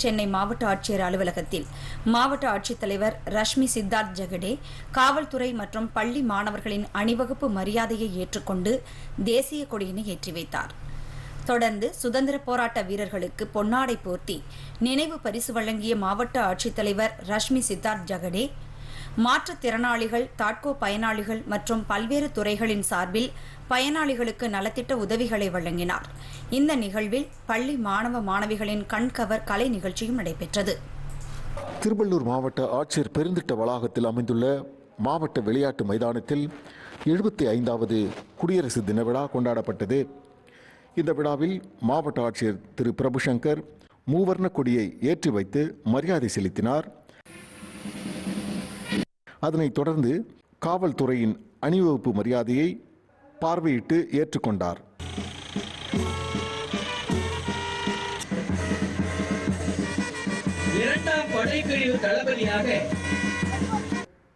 சென்னை மாவட்ட ஆட்சியர் அலுவலகத்தில் மாவட்ட ஆட்சித்தலைவர் ரஷ்மி சித்தார்த் ஜெகடே காவல்துறை மற்றும் பள்ளி மாணவர்களின் அணிவகுப்பு மரியாதையை ஏற்றுக்கொண்டு தேசிய கொடியினை ஏற்றி வைத்தார். தொடர்ந்து சுதந்திர போராட்ட வீரர்களுக்கு பொன்னாடை போர்த்தி நினைவு பரிசு வழங்கிய மாவட்ட ஆட்சித்தலைவர் ரஷ்மி சித்தார்த் ஜெகடே மாற்றுத்திறனாளிகள், தாட்கோ பயனாளிகள் மற்றும் பல்வேறு துறைகளின் சார்பில் பயனாளிகளுக்கு நலத்திட்ட உதவிகளை வழங்கினார். இந்த நிகழ்வில் பள்ளி மாணவ மாணவிகளின் கண்கவர் கலை நிகழ்ச்சியும் நடைபெற்றது. திருவள்ளூர் மாவட்ட ஆட்சியர் பெருந்திட்ட வளாகத்தில் அமைந்துள்ள மாவட்ட விளையாட்டு மைதானத்தில் 75வது குடியரசு தின விழா கொண்டாடப்பட்டது. இந்த விழாவில் மாவட்ட ஆட்சியர் திரு பிரபுசங்கர் மூவர்ண கொடியை ஏற்றி வைத்து மரியாதை செலுத்தினார். அதனைத் தொடர்ந்து காவல்துறையின் அணிவகுப்பு மரியாதையை பார்வையிட்டு ஏற்றுக்கொண்டார்.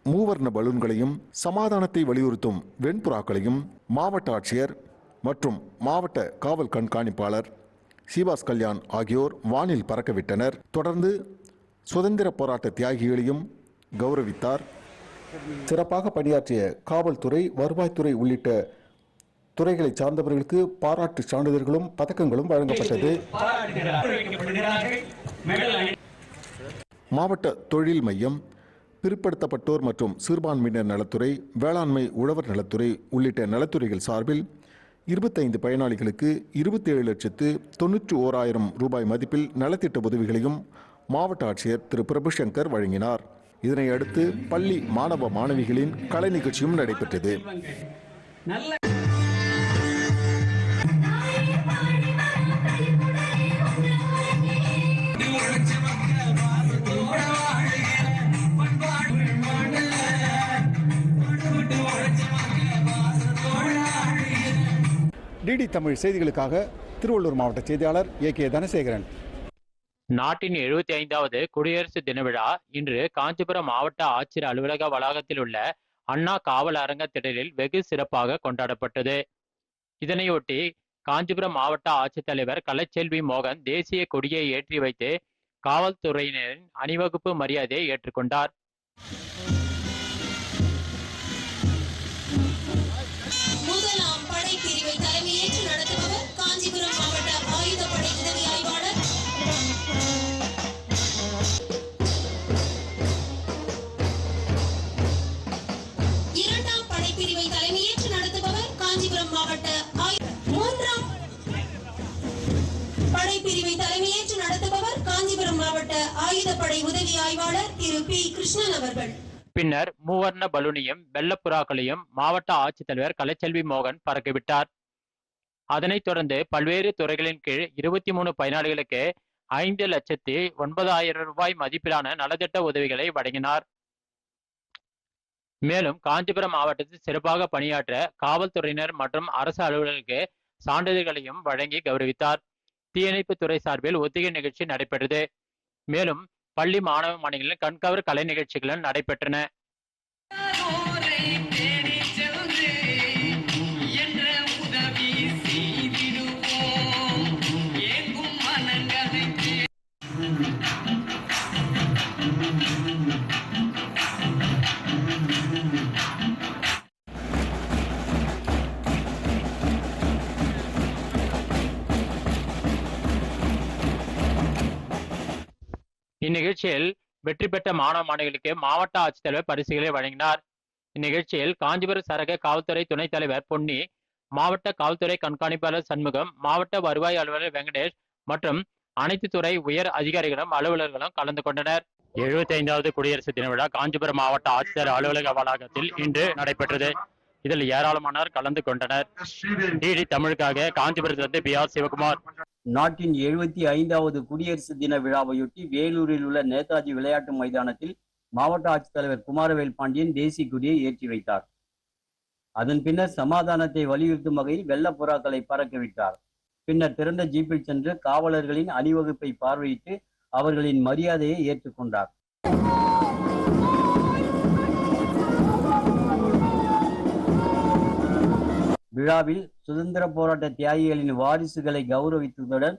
மூவர்ண பலூன்களையும் சமாதானத்தை வலியுறுத்தும் வெண்புறாக்களையும் மாவட்ட ஆட்சியர் மற்றும் மாவட்ட காவல் கண்காணிப்பாளர் சீபாஸ் கல்யாண் ஆகியோர் வானில் பறக்கவிட்டனர். தொடர்ந்து சுதந்திர போராட்ட தியாகிகளையும் கௌரவித்தார். சிறப்பாக பணியாற்றிய காவல்துறை, வருவாய்த்துறை உள்ளிட்ட துறைகளை சார்ந்தவர்களுக்கு பாராட்டு சான்றிதழ்களும் பதக்கங்களும் வழங்கப்பட்டது. மாவட்ட தொழில் மையம், பிற்படுத்தப்பட்டோர் மற்றும் சிறுபான்மையினர் நலத்துறை, வேளாண்மை உழவர் நலத்துறை உள்ளிட்ட நலத்துறைகள் சார்பில் 25 பயனாளிகளுக்கு 27,91,000 ரூபாய் மதிப்பில் நலத்திட்ட உதவிகளையும் மாவட்ட ஆட்சியர் திரு பிரபுசங்கர் வழங்கினார். இதனை அடுத்து பள்ளி மாணவ மாணவிகளின் கலை நிகழ்ச்சியும் நடைபெற்றது. டிடி தமிழ் செய்திகளுக்காக திருவள்ளூர் மாவட்ட செய்தியாளர் ஏ.கே. தனசேகரன். நாட்டின் 75வது குடியரசு தின விழா இன்று காஞ்சிபுரம் மாவட்ட ஆட்சியர் அலுவலக வளாகத்தில் உள்ள அண்ணா காவல் அரங்க திடலில் வெகு சிறப்பாக கொண்டாடப்பட்டது. இதனையொட்டி காஞ்சிபுரம் மாவட்ட ஆட்சித்தலைவர் கலைச்செல்வி மோகன் தேசிய கொடியை ஏற்றி வைத்து காவல்துறையினரின் அணிவகுப்பு மரியாதையை ஏற்றுக்கொண்டார். முதலாம் படைப்பிரிவை தலைமையேற்று நடத்துபவர் காஞ்சிபுரம் மாவட்ட ஆயுதப்படை உதவி ஆய்வாளர். இரண்டாம் படைப்பிரிவை தலைமையேற்று நடத்துபவர் காஞ்சிபுரம் மாவட்ட மூன்றாம் படைப்பிரிவை தலைமையேற்று நடத்துபவர் காஞ்சிபுரம் மாவட்ட ஆயுதப்படை உதவி ஆய்வாளர் திரு பி. கிருஷ்ணன் அவர்கள். பின்னர் மூவர்ண பலூனையும் வெள்ளப்புறாக்களையும் மாவட்ட ஆட்சித்தலைவர் கலைச்செல்வி மோகன் பறக்கவிட்டார். அதனைத் தொடர்ந்து பல்வேறு துறைகளின் கீழ் 23 பயனாளிகளுக்கு 5,09,000 ரூபாய் மதிப்பிலான நலத்திட்ட உதவிகளை வழங்கினார். மேலும் காஞ்சிபுரம் மாவட்டத்தில் சிறப்பாக பணியாற்ற காவல்துறையினர் மற்றும் அரசு அலுவலர்களுக்கு சான்றிதழ்களையும் வழங்கி கௌரவித்தார். தீயணைப்பு துறை சார்பில் ஒத்திகை நிகழ்ச்சி நடைபெற்றது. மேலும் பள்ளி மாணவ மாணவிகளின் கண்கவர் கலை நிகழ்ச்சிகளும் நடைபெற்றன. இந்நிகழ்ச்சியில் வெற்றி பெற்ற மாணவ மாணவிகளுக்கு மாவட்ட ஆட்சித்தலைவர் பரிசுகளை வழங்கினார். இந்நிகழ்ச்சியில் காஞ்சிபுரம் சரக காவல்துறை துணைத் தலைவர் பொன்னி, மாவட்ட காவல்துறை கண்காணிப்பாளர் சண்முகம், மாவட்ட வருவாய் அலுவலர் வெங்கடேஷ் மற்றும் அனைத்து துறை உயர் அதிகாரிகளும் அலுவலர்களும் கலந்து கொண்டனர். 75வது குடியரசு தின விழா காஞ்சிபுரம் மாவட்ட ஆட்சியர் அலுவலக வளாகத்தில் இன்று நடைபெற்றது. இதில் ஏராளமானோர் கலந்து கொண்டனர். டிடி தமிழுக்காக காஞ்சிபுரத்திலிருந்து பி.ஆர். சிவகுமார். நாட்டின் 75வது குடியரசு தின விழாவையொட்டி வேலூரில் உள்ள நேதாஜி விளையாட்டு மைதானத்தில் மாவட்ட ஆட்சித்தலைவர் குமாரவேல் பாண்டியன் தேசிய கொடியை ஏற்றி வைத்தார். அதன் பின்னர் சமாதானத்தை வலியுறுத்தும் வகையில் வெள்ளப்புறாக்களை பறக்கவிட்டார். பின்னர் திறந்த ஜீப்பில் சென்று காவலர்களின் அணிவகுப்பை பார்வையிட்டு அவர்களின் மரியாதையை ஏற்றுக்கொண்டார். விழாவில் சுதந்திர போராட்ட தியாகிகளின் வாரிசுகளை கௌரவித்ததுடன்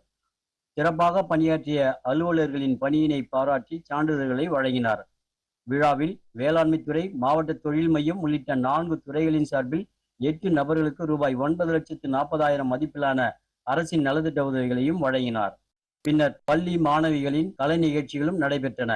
சிறப்பாக பணியாற்றிய அலுவலர்களின் பணியினை பாராட்டி சான்றிதழ்களை வழங்கினார். விழாவில் வேளாண்மைத்துறை, மாவட்ட தொழில் மையம் உள்ளிட்ட 4 துறைகளின் சார்பில் 8 நபர்களுக்கு ரூபாய் 9,40,000 மதிப்பிலான அரசின் நலத்திட்ட உதவிகளையும் வழங்கினார். பின்னர் பள்ளி மாணவிகளின் கலை நிகழ்ச்சிகளும் நடைபெற்றன.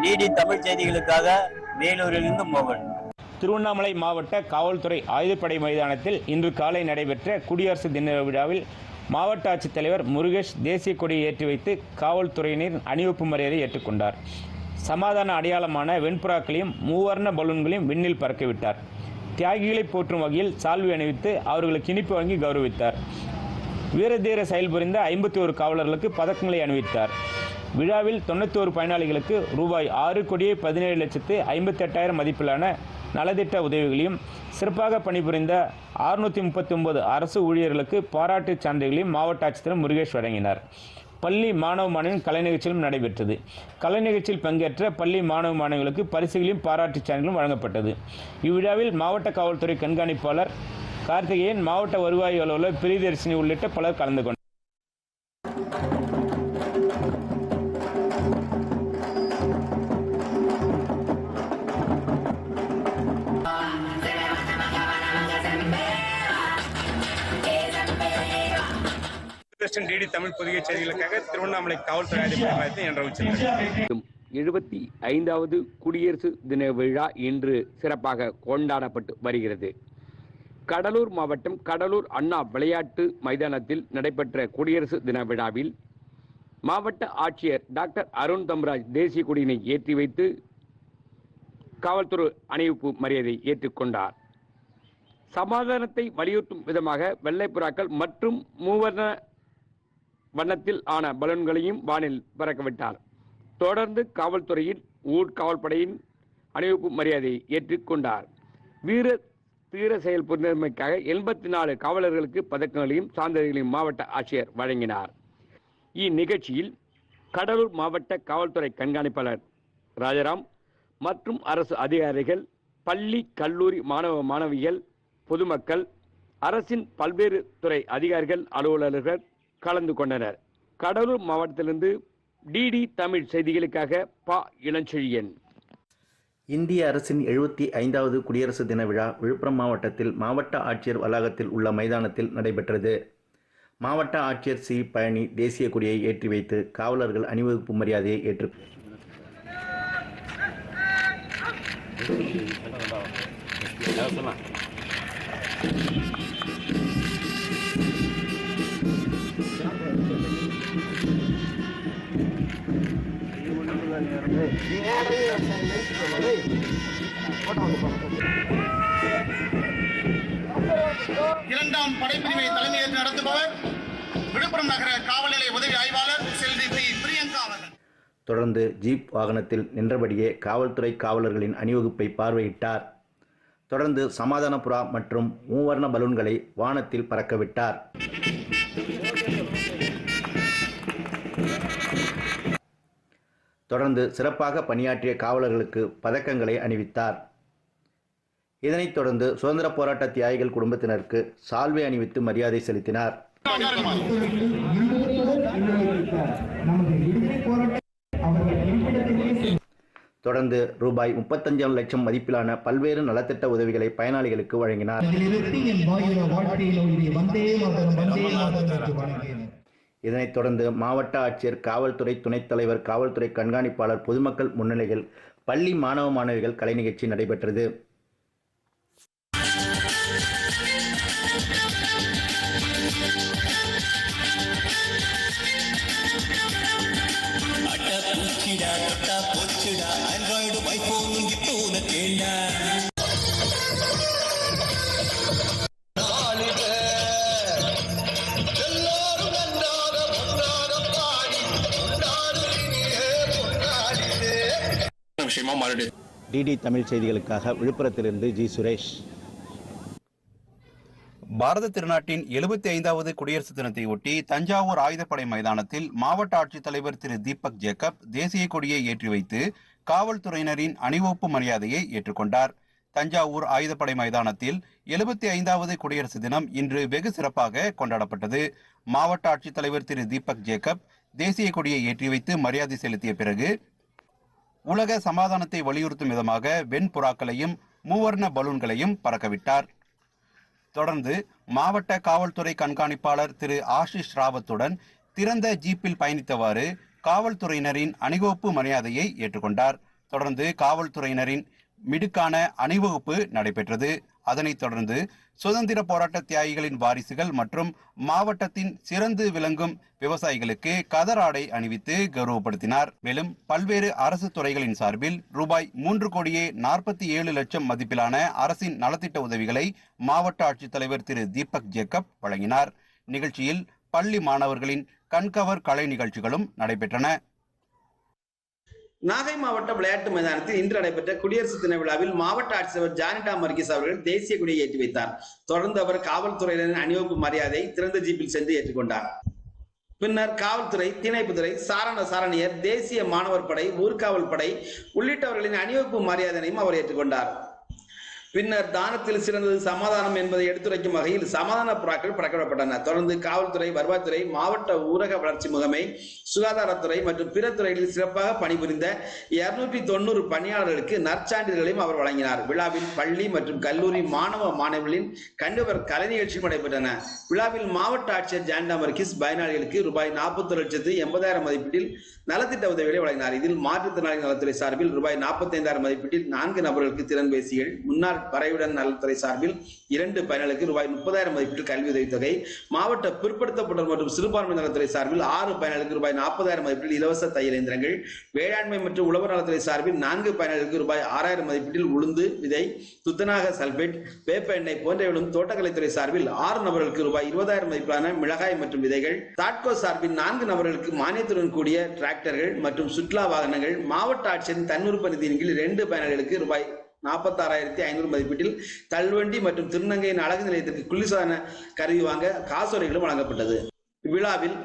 டிடி தமிழ் செய்திகளுக்காக வேலூரிலிருந்து மோகன். திருவண்ணாமலை மாவட்ட காவல்துறை ஆயுதப்படை மைதானத்தில் இன்று காலை நடைபெற்ற குடியரசு தின விழாவில் மாவட்ட ஆட்சித்தலைவர் முருகேஷ் தேசிய கொடியை ஏற்றி வைத்து காவல்துறையினர் அணிவகுப்பு மரியாதை ஏற்றுக்கொண்டார். சமாதான அடையாளமான வெண்புறாக்களையும் மூவர்ண பலூன்களையும் விண்ணில் பறக்கவிட்டார். தியாகிகளை போற்றும் வகையில் சால்வை அணிவித்து அவர்களுக்கு இனிப்பு வழங்கி கௌரவித்தார். வீரதீர செயல்புரிந்த 51 காவலர்களுக்கு பதக்கங்களை அணிவித்தார். விழாவில் 91 பயனாளிகளுக்கு ரூபாய் 6,17,58,000 மதிப்பிலான நலத்திட்ட உதவிகளையும் சிறப்பாக பணிபுரிந்த 639 அரசு ஊழியர்களுக்கு பாராட்டுச் சான்றிதழ்களையும் மாவட்ட ஆட்சித்தலைவர் முருகேஷ் வழங்கினார். பள்ளி மாணவ மாணவியின் கலை நிகழ்ச்சியிலும் நடைபெற்றது. கலை நிகழ்ச்சியில் பங்கேற்ற பள்ளி மாணவ மாணவிகளுக்கு பரிசுகளையும் பாராட்டுச் சான்றிதழும் வழங்கப்பட்டது. இவ்விழாவில் மாவட்ட காவல்துறை கண்காணிப்பாளர் கார்த்திகேயன், மாவட்ட வருவாய் அலுவலர் பிரியதர்ஷினி உள்ளிட்ட பலர் கலந்து கொண்டனர். டிடி தமிழ் புதிய செய்திகளுக்காக திருவண்ணாமலை காவல்துறை அதிகாரி என்ற 75வது குடியரசு தின விழா இன்று சிறப்பாக கொண்டாடப்பட்டு வருகிறது. கடலூர் மாவட்டம் கடலூர் அண்ணா விளையாட்டு மைதானத்தில் நடைபெற்ற குடியரசு தின விழாவில் மாவட்ட ஆட்சியர் டாக்டர் அருண் தம்பராஜ் தேசிய கொடியினை ஏற்றி வைத்து காவல்துறை அணிவிப்பு மரியாதை ஏற்றுக்கொண்டார். சமாதானத்தை வலியுறுத்தும் விதமாக வெள்ளைப்புறாக்கள் மற்றும் மூவர்ண வண்ணத்தில் ஆன பலூன்களையும் வானில் பறக்கவிட்டார். தொடர்ந்து காவல்துறையின் ஊர்காவல்படையின் அணிவிப்பு மரியாதையை ஏற்றுக்கொண்டார். தீர செயல் புரிந்தமைக்காக 84 காவலர்களுக்கு பதக்கங்களையும் சான்றிதழ்களையும் மாவட்ட ஆட்சியர் வழங்கினார். இந்நிகழ்ச்சியில் கடலூர் மாவட்ட காவல்துறை கண்காணிப்பாளர் ராஜாராம் மற்றும் அரசு அதிகாரிகள், பள்ளி கல்லூரி மாணவ மாணவிகள், பொதுமக்கள், அரசின் பல்வேறு துறை அதிகாரிகள், அலுவலர்கள் கலந்து கொண்டனர். கடலூர் மாவட்டத்திலிருந்து டிடி தமிழ் செய்திகளுக்காக பா. இளஞ்செழியன். இந்திய அரசின் 75வது குடியரசு தின விழா விழுப்புரம் மாவட்டத்தில் மாவட்ட ஆட்சியர் வளாகத்தில் உள்ள மைதானத்தில் நடைபெற்றது. மாவட்ட ஆட்சியர் சி. பழனி தேசிய கொடியை ஏற்றி வைத்து காவலர்கள் அணிவகுப்பு மரியாதையை ஏற்று இரண்டாம் படைப்பிரிவை தலைமையேற்று நடத்துபவர் விழுப்புரம் நகர காவல் நிலைய உதவி ஆய்வாளர் செல்வி பி. பிரியங்கா அவர்கள். தொடர்ந்து ஜீப் வாகனத்தில் நின்றபடியே காவல்துறை காவலர்களின் அணிவகுப்பை பார்வையிட்டார். தொடர்ந்து சமாதான புறா மற்றும் மூவர்ண பலூன்களை வானத்தில் பறக்கவிட்டார். தொடர்ந்து சிறப்பாக பணியாற்றிய காவலர்களுக்கு பதக்கங்களை அணிவித்தார். இதனைத் தொடர்ந்து சுதந்திர போராட்ட தியாகிகள் குடும்பத்தினருக்கு சால்வை அணிவித்து மரியாதை செலுத்தினார். தொடர்ந்து ரூபாய் 35 லட்சம் மதிப்பிலான பல்வேறு நலத்திட்ட உதவிகளை பயனாளிகளுக்கு வழங்கினார். இதனைத் தொடர்ந்து மாவட்ட ஆட்சியர், காவல்துறை துணைத் தலைவர், காவல்துறை கண்காணிப்பாளர், பொதுமக்கள் முன்னிலையில் பள்ளி மாணவ மாணவிகள் கலை நிகழ்ச்சி நடைபெற்றது. டிடி தமிழ் செய்திகளுக்காக விழுப்புரத்திலிருந்து ஜி. சுரேஷ். பாரத திருநாட்டின் 75வது குடியரசு தினத்தை ஒட்டி தஞ்சாவூர் ஆயுதப்படை மைதானத்தில் மாவட்ட ஆட்சித்தலைவர் திரு தீபக் ஜேக்கப் தேசிய கொடியை ஏற்றி வைத்து காவல்துறையினரின் அணிவகுப்பு மரியாதையை ஏற்றுக்கொண்டார். தஞ்சாவூர் ஆயுதப்படை மைதானத்தில் 75வது குடியரசு தினம் இன்று வெகு சிறப்பாக கொண்டாடப்பட்டது. மாவட்ட ஆட்சித்தலைவர் திரு தீபக் ஜேக்கப் தேசிய கொடியை ஏற்றி வைத்து மரியாதை செலுத்திய பிறகு உலக சமாதானத்தை வலியுறுத்தும் விதமாக வெண்புறாக்களையும் மூவர்ண பலூன்களையும் பறக்கவிட்டார். தொடர்ந்து மாவட்ட காவல்துறை கண்காணிப்பாளர் திரு ஆஷிஷ் ராவத்துடன் திறந்த ஜீப்பில் பயணித்தவாறு காவல்துறையினரின் அணிவகுப்பு மரியாதையை ஏற்றுக்கொண்டார். தொடர்ந்து காவல்துறையினரின் மிடுக்கான அணிவகுப்பு நடைபெற்றது. அதனைத் தொடர்ந்து சுதந்திர போராட்ட தியாகிகளின் வாரிசுகள் மற்றும் மாவட்டத்தின் சிறந்து விளங்கும் விவசாயிகளுக்கு கதர் ஆடை அணிவித்து கௌரவப்படுத்தினார். மேலும் பல்வேறு அரசு துறைகளின் சார்பில் ரூபாய் 3,47,00,000 மதிப்பிலான அரசின் நலத்திட்ட உதவிகளை மாவட்ட ஆட்சித்தலைவர் திரு தீபக் ஜேக்கப் வழங்கினார். நிகழ்ச்சியில் பள்ளி மாணவர்களின் கண்கவர் கலை நிகழ்ச்சிகளும் நடைபெற்றன. நாகை மாவட்ட விளையாட்டு மைதானத்தில் இன்று நடைபெற்ற குடியரசு தின விழாவில் மாவட்ட ஆட்சித்தலைவர் ஜானிடா மர்கிஸ் அவர்கள் தேசிய கொடியை ஏற்றி வைத்தார். தொடர்ந்து அவர் காவல்துறையினரின் அணிவகுப்பு மரியாதை திறந்த ஜீப்பில் சென்று ஏற்றுக்கொண்டார். பின்னர் காவல்துறை, தீயணைப்புத்துறை, சாரணியர், தேசிய மாணவர் படை, ஊர்காவல் படை உள்ளிட்டவர்களின் அணிவகுப்பு மரியாதையையும் அவர் ஏற்றுக்கொண்டார். பின்னர் தானத்தில் சிறந்தது சமாதானம் என்பதை எடுத்துரைக்கும் வகையில் சமாதான புறாக்கள் பறக்கப்பட்டன. தொடர்ந்து காவல்துறை, வருவாய்த்துறை, மாவட்ட ஊரக வளர்ச்சி முகமை, சுகாதாரத்துறை மற்றும் பிற துறைகளில் சிறப்பாக பணிபுரிந்த 290 பணியாளர்களுக்கு நற்சான்றிதழ்களையும் அவர் வழங்கினார். விழாவில் பள்ளி மற்றும் கல்லூரி மாணவ மாணவிகளின் கண்டுவர் கலை நிகழ்ச்சியும் நடைபெற்றன. விழாவில் மாவட்ட ஆட்சியர் ஜானிடா மர்கிஸ் பயனாளிகளுக்கு ரூபாய் 41,80,000 மதிப்பீட்டில் நலத்திட்ட உதவிகளை வழங்கினார். இதில் மாற்றுத்திறனாளி நலத்துறை சார்பில் ரூபாய் 45,000 மதிப்பீட்டில் 4 நபர்களுக்கு திறன்பேசிகள், முன்னாள் பறையுடன் நலத்துறை சார்பில் 2 பயனாளிகளுக்கு ரூபாய் 30,000 மதிப்பீட்டில் கல்வி உதவித்தொகை, மாவட்ட பிற்படுத்தப்பட்டோர் மற்றும் சிறுபான்மை நலத்துறை சார்பில் 6 பயனாளிகளுக்கு ரூபாய் 40,000 மதிப்பீட்டில் இலவச தையல் இயந்திரங்கள், வேளாண்மை மற்றும் உழவர் நலத்துறை சார்பில் 4 பயனாளிகளுக்கு ரூபாய் 6,000 மதிப்பீட்டில் உளுந்து விதை, துத்தநாக சல்பேட், வேப்ப எண்ணெய் போன்றவர்களும், தோட்டக்கலைத்துறை சார்பில் 6 நபர்களுக்கு ரூபாய் 20,000 மதிப்பிலான மிளகாய் மற்றும் விதைகள், தாட்கோ சார்பில் 4 நபர்களுக்கு மானியத்துடன் கூடிய டிராக்டர்கள் மற்றும் சுற்றுலா வாகனங்கள், மாவட்ட ஆட்சியரின் தன்னுறுப்பு நிதியின் கீழ் 2 பயனாளிகளுக்கு ரூபாய் 46,500 மதிப்பீட்டில் தள்ளுவண்டி மற்றும் திருநங்கையின் அழகு நிலையத்திற்கு குளிர்சாதன கருவி வாங்க காசோலைகளும் வழங்கப்பட்டது. இவ்விழாவில்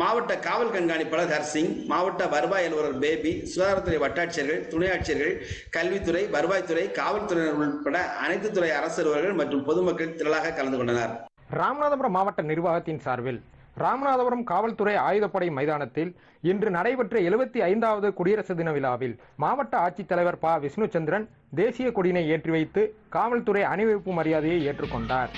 மாவட்ட காவல் கண்காணிப்பாளர் ஹர்சிங், மாவட்ட வருவாய் அலுவலர் பேபி, சுகாதாரத்துறை வட்டாட்சியர்கள், துணை ஆட்சியர்கள், கல்வித்துறை, வருவாய்த்துறை, காவல்துறையினர் உட்பட அனைத்து துறை அரசு அலுவலர்கள் மற்றும் பொதுமக்கள் திரளாக கலந்து கொண்டனர். ராமநாதபுரம் மாவட்ட நிர்வாகத்தின் சார்பில் ராமநாதபுரம் காவல்துறை ஆயுதப்படை மைதானத்தில் இன்று நடைபெற்ற 75வது குடியரசு தின விழாவில் மாவட்ட ஆட்சித்தலைவர் ப. விஷ்ணுச்சந்திரன் தேசிய கொடியினை ஏற்றி வைத்து காவல்துறை அணிவகுப்பு மரியாதையை ஏற்றுக்கொண்டார்.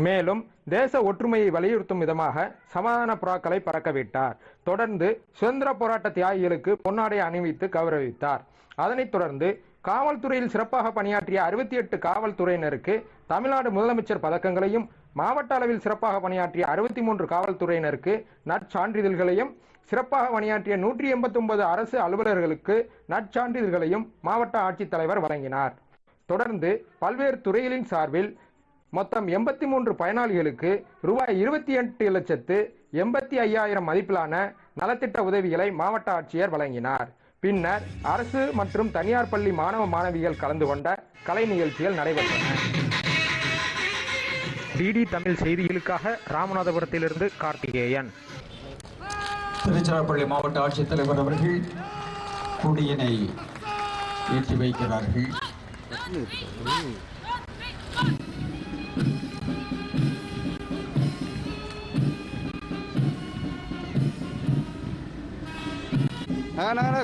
மேலும் தேச ஒற்றுமையை வலியுறுத்தும் விதமாக சமாதான புறாக்களை பறக்கவிட்டார். தொடர்ந்து சுதந்திர போராட்ட தியாகிகளுக்கு பொன்னாடை அணிவித்து கௌரவித்தார். அதனைத் தொடர்ந்து காவல்துறையில் சிறப்பாக பணியாற்றிய 68 காவல்துறையினருக்கு தமிழ்நாடு முதலமைச்சர் பதக்கங்களையும், மாவட்ட அளவில் சிறப்பாக பணியாற்றிய 63 காவல்துறையினருக்கு நற்சான்றிதழ்களையும், சிறப்பாக பணியாற்றிய 189 அரசு அலுவலர்களுக்கு நற்சான்றிதழ்களையும் மாவட்ட ஆட்சித்தலைவர் வழங்கினார். தொடர்ந்து பல்வேறு துறைகளின் சார்பில் மொத்தம் 83 பயனாளிகளுக்கு ரூபாய் 28,85,000 மதிப்பிலான நலத்திட்ட உதவிகளை மாவட்ட ஆட்சியர் வழங்கினார். பின்னர் அரசு மற்றும் தனியார் பள்ளி மாணவ மாணவிகள் கலந்து கொண்ட கலை நிகழ்ச்சிகள் நடைபெற்றன. டிடி தமிழ் செய்திகளுக்காக ராமநாதபுரத்திலிருந்து கார்த்திகேயன். திருச்சிராப்பள்ளி மாவட்ட ஆட்சித்தலைவர் அவர்கள் கொடியினை ஏற்றி வைக்கிறார்கள்.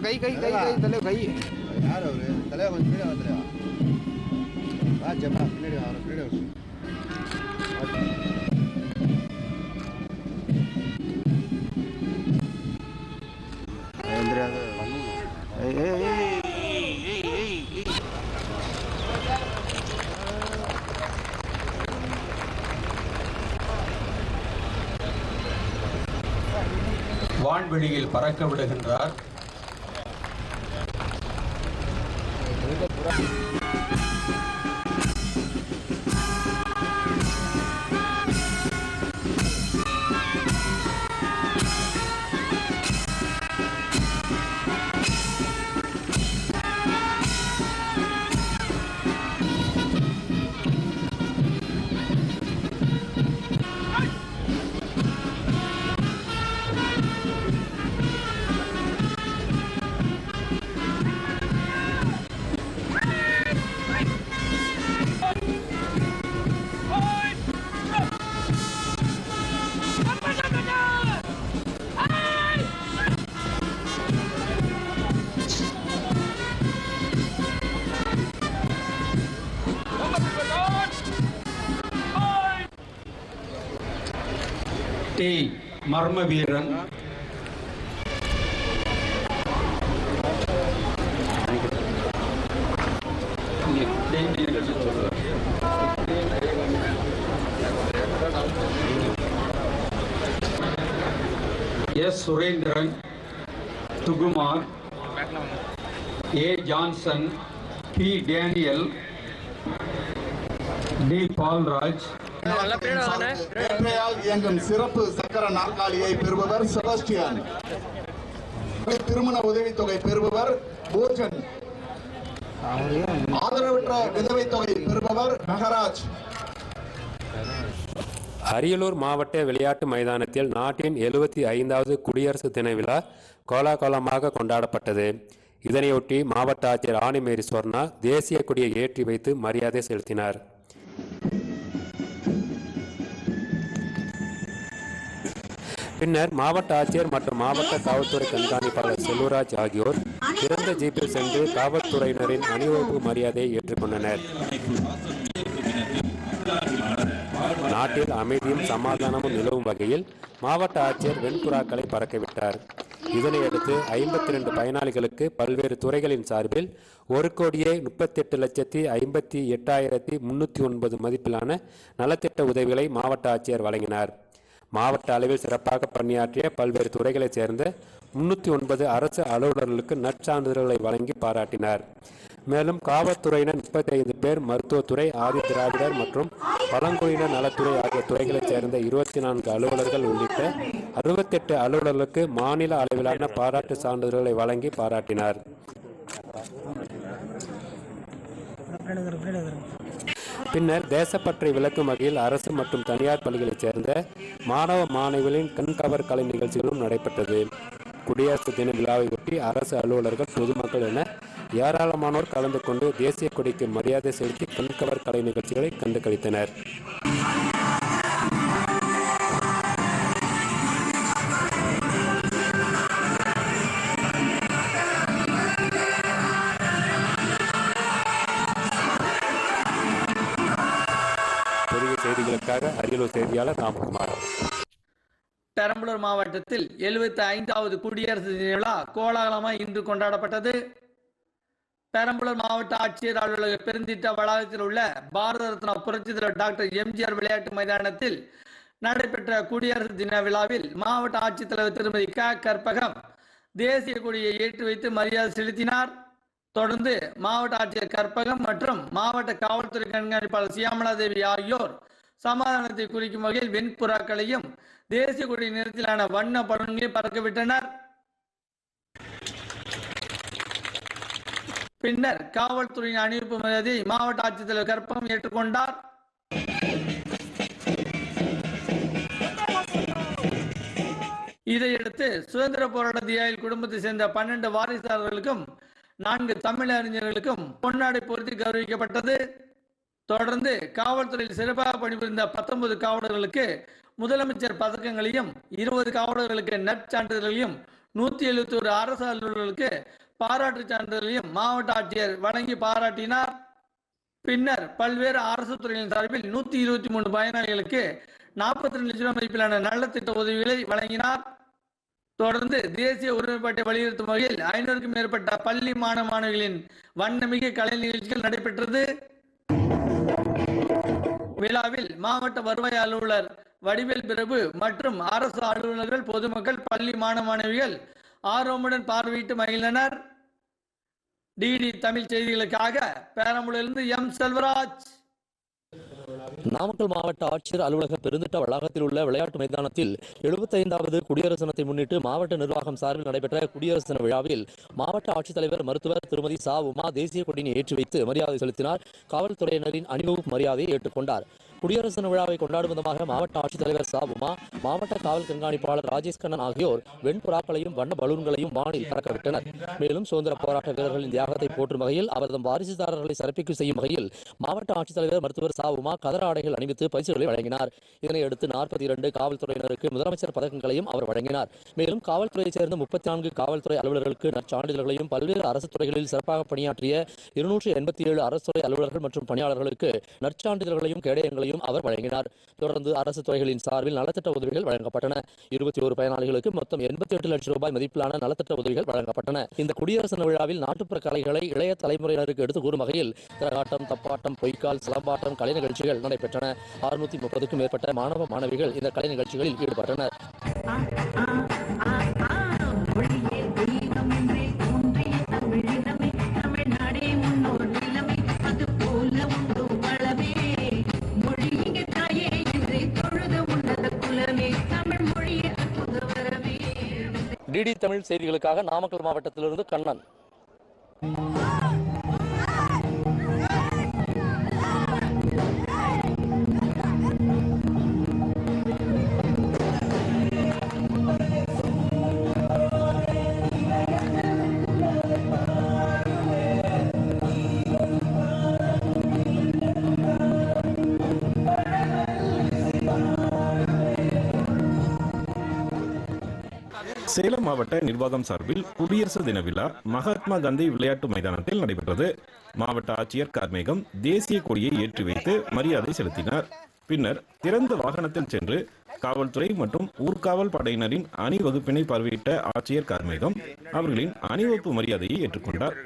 கை கை கை கை தலை கை யார் அவரு தலையா கொஞ்சம் கீழே வந்துலையா ராஜப்பா பின்னாடி அவரை பின்னாடி வான்வெளியில் பறக்க விடுகின்றார். T Marma Veeran, S Surendran, Sukumar, A Johnson, P Daniel, T Paulraj. பேட்டரியால் இயங்கும் சிறப்பு சக்கர நாற்காலியை பெறுபவர் செபஸ்டியன். திருமண உதவித்தொகை பெறுபவர் போஜன். ஆதரவற்ற விதவை தொகை பெறுபவர் மெகராஜ். அரியலூர் மாவட்ட விளையாட்டு மைதானத்தில் நாட்டின் 75வது குடியரசு தின விழா கோலாகலமாக கொண்டாடப்பட்டது. இதனையொட்டி மாவட்ட ஆட்சியர் ஆனிமேரி ஸ்வர்ணா தேசிய கொடியை ஏற்றி வைத்து மரியாதை செலுத்தினார். பின்னர் மாவட்ட ஆட்சியர் மற்றும் மாவட்ட காவல்துறை கண்காணிப்பாளர் செல்வராஜ் ஆகியோர் திறந்த ஜீப்பில் சென்று காவல்துறையினரின் அணிவகுப்பு மரியாதையை ஏற்றுக்கொண்டனர். நாட்டில் அமைதியும் சமாதானமும் நிலவும் வகையில் மாவட்ட ஆட்சியர் வெண்புறாக்களை பறக்கவிட்டார். இதனையடுத்து 52 பயனாளிகளுக்கு பல்வேறு துறைகளின் சார்பில் 1,38,58,309 மதிப்பிலான நலத்திட்ட உதவிகளை மாவட்ட ஆட்சியர் வழங்கினார். மாவட்ட அளவில் சிறப்பாக பணியாற்றிய பல்வேறு துறைகளைச் சேர்ந்த 309 அரசு அலுவலர்களுக்கு நற்சான்றிதழ்களை வழங்கி பாராட்டினார். மேலும் காவல்துறையினர் 35 பேர், மருத்துவத்துறை, ஆதி திராவிடர் மற்றும் பழங்குடியினர் நலத்துறை ஆகிய துறைகளைச் சேர்ந்த 24 அலுவலர்கள் உள்ளிட்ட 68 அலுவலர்களுக்கு மாநில அளவிலான பாராட்டு சான்றிதழ்களை வழங்கி பாராட்டினார். பின்னர் தேசப்பற்றை விளக்கும் வகையில் அரசு மற்றும் தனியார் பள்ளிகளைச் சேர்ந்த மாணவ மாணவிகளின் கண்கவர் கலை நிகழ்ச்சிகளும் நடைபெற்றது. குடியரசு தின விழாவை ஒட்டி அரசு அலுவலர்கள், பொதுமக்கள் என ஏராளமானோர் கலந்து கொண்டு தேசிய கொடிக்கு மரியாதை செலுத்தி கண்கவர் கலை நிகழ்ச்சிகளை கண்டு களித்தனர். புதிய செய்திகளுக்காக அரியலூர் செய்தியாளர் ராம்குமார். பெரம்பலூர் மாவட்டத்தில் 75வது குடியரசு தின விழா கோலாகலமாக இன்று கொண்டாடப்பட்டது. பெரம்பலூர் மாவட்ட ஆட்சியர் அலுவலக பெருந்திட்ட வளாகத்தில் உள்ள பாரத ரத்னா புரட்சித் தலைவர் டாக்டர் எம்ஜிஆர் விளையாட்டு மைதானத்தில் நடைபெற்ற குடியரசு தின விழாவில் மாவட்ட ஆட்சித்தலைவர் திருமதி க கற்பகம் தேசிய கொடியை ஏற்றி வைத்து மரியாதை செலுத்தினார். தொடர்ந்து மாவட்ட ஆட்சியர் கற்பகம் மற்றும் மாவட்ட காவல்துறை கண்காணிப்பாளர் சியாமலா தேவி ஆகியோர் சமாதானத்தை குறிக்கும் வகையில் வெண்புறாக்களையும் தேசிய கொடி நிறத்திலான வண்ண பலூன்களை பறக்கவிட்டனர். பின்னர் காவல்துறையின் அணிவிப்பு மரியாதையை மாவட்ட ஆட்சித்தலைவர் கற்பகம் ஏற்றுக்கொண்டார். இதையடுத்து சுதந்திர போராட்ட தியாகிகள் குடும்பத்தை சேர்ந்த 12 வாரிசுதாரர்களுக்கும் 4 தமிழ் அறிஞர்களுக்கும் பொன்னாடை பொருத்தி கௌரவிக்கப்பட்டது. தொடர்ந்து காவல்துறையில் சிறப்பாக பணிபுரிந்த 19 காவலர்களுக்கு முதலமைச்சர் பதக்கங்களையும் 20 காவலர்களுக்கு நற்சான்றிதழையும் 171 அரசு அலுவலர்களுக்கு பாராட்டு சான்றிதழையும் மாவட்ட ஆட்சியர் வழங்கி பாராட்டினார். பின்னர் பல்வேறு அரசு துறைகளின் சார்பில் 123 பயனாளிகளுக்கு 42 லட்சம் மதிப்பிலான நலத்திட்ட உதவிகளை வழங்கினார். தொடர்ந்து தேசிய ஒருமைப்பாட்டை வலியுறுத்தும் வகையில் 500க்கும் மேற்பட்ட பள்ளி மாணவிகளின் வண்ணமிகு கலை நிகழ்ச்சிகள் நடைபெற்றது. விழாவில் மாவட்ட வருவாய் அலுவலர் வடிவேல் பிரபு மற்றும் அரசு அலுவலர்கள், பொதுமக்கள், பள்ளி மாணவிகள் ஆர்வமுடன் பார்வையிட்டு மகிழ்ந்தனர். டிடி தமிழ் செய்திகளுக்காக பெரம்பலூரிலிருந்து எம் செல்வராஜ். நாமக்கல் மாவட்ட ஆட்சியர் அலுவலக பெருந்திட்ட வளாகத்தில் உள்ள விளையாட்டு மைதானத்தில் 75வது குடியரசு தினத்தை முன்னிட்டு மாவட்ட நிர்வாகம் சார்பில் நடைபெற்ற குடியரசு தின விழாவில் மாவட்ட ஆட்சித்தலைவர் மருத்துவர் திருமதி சா உமா தேசிய கொடியினை ஏற்றி வைத்து மரியாதை செலுத்தினார். காவல்துறையினரின் அணிவகுப்பு மரியாதையை ஏற்றுக்கொண்டார். குடியரசு தின விழாவை கொண்டாடும் விதமாக மாவட்ட ஆட்சித்தலைவர் சா உமா, மாவட்ட காவல் கண்காணிப்பாளர் ராஜேஷ் கண்ணன் ஆகியோர் வெண்புறாக்களையும் வண்ண பலூன்களையும் வானில் பறக்கவிட்டனர். மேலும் சுதந்திர போராட்ட வீரர்களின் தியாகத்தை போற்றும் வகையில் அவரது வாரிசுதாரர்களை சிறப்பிக்க செய்யும் வகையில் மாவட்ட ஆட்சித்தலைவர் மருத்துவர் சா உமா கதர ஆடைகள் அணிவித்து பரிசுகளை வழங்கினார். இதனையடுத்து 42 காவல்துறையினருக்கு முதலமைச்சர் பதக்கங்களையும் அவர் வழங்கினார். மேலும் காவல்துறையைச் சேர்ந்த 34 காவல்துறை அலுவலர்களுக்கு நற்சான்றிதழ்களையும் பல்வேறு அரசு துறைகளில் சிறப்பாக பணியாற்றிய 287 அரசு துறை அலுவலர்கள் மற்றும் பணியாளர்களுக்கு நற்சான்றிதழ்களையும் கேடயங்களையும் பரிசினையும் அவர் வழங்கினார். தொடர்ந்து அரசு துறைகளின் சார்பில் நலத்திட்ட உதவிகள் வழங்கப்பட்டன. 21 பயனாளிகளுக்கு மொத்தம் 88 லட்சம் ரூபாய் மதிப்பிலான நலத்திட்ட உதவிகள் வழங்கப்பட்டன. இந்த குடியரசு தின விழாவில் நாட்டுப்புற கலைகளை இளைய தலைமுறையினருக்கு எடுத்து கூறும் வகையில் கரகாட்டம், தப்பாட்டம், பொய்க்கால், சிலம்பாட்டம் கலை நிகழ்ச்சிகள் நடைபெற்றன. 630க்கும் மேற்பட்ட மாணவ மாணவிகள் இந்த கலை நிகழ்ச்சிகளில் ஈடுபட்டனர். டிடி தமிழ் செய்திகளுக்காக நாமக்கல் மாவட்டத்திலிருந்து கண்ணன். சேலம் மாவட்ட நிர்வாகம் சார்பில் குடியரசு தின விழா மகாத்மா காந்தி விளையாட்டு மைதானத்தில் நடைபெற்றது. மாவட்ட ஆட்சியர் கார்மேகம் தேசிய கொடியை ஏற்றி வைத்து மரியாதை செலுத்தினார். பின்னர் திறந்த வாகனத்தில் சென்று காவல்துறை மற்றும் ஊர்காவல் படையினரின் அணிவகுப்பினை பார்வையிட்ட ஆட்சியர் கார்மேகம் அவர்களின் அணிவகுப்பு மரியாதையை ஏற்றுக்கொண்டார்.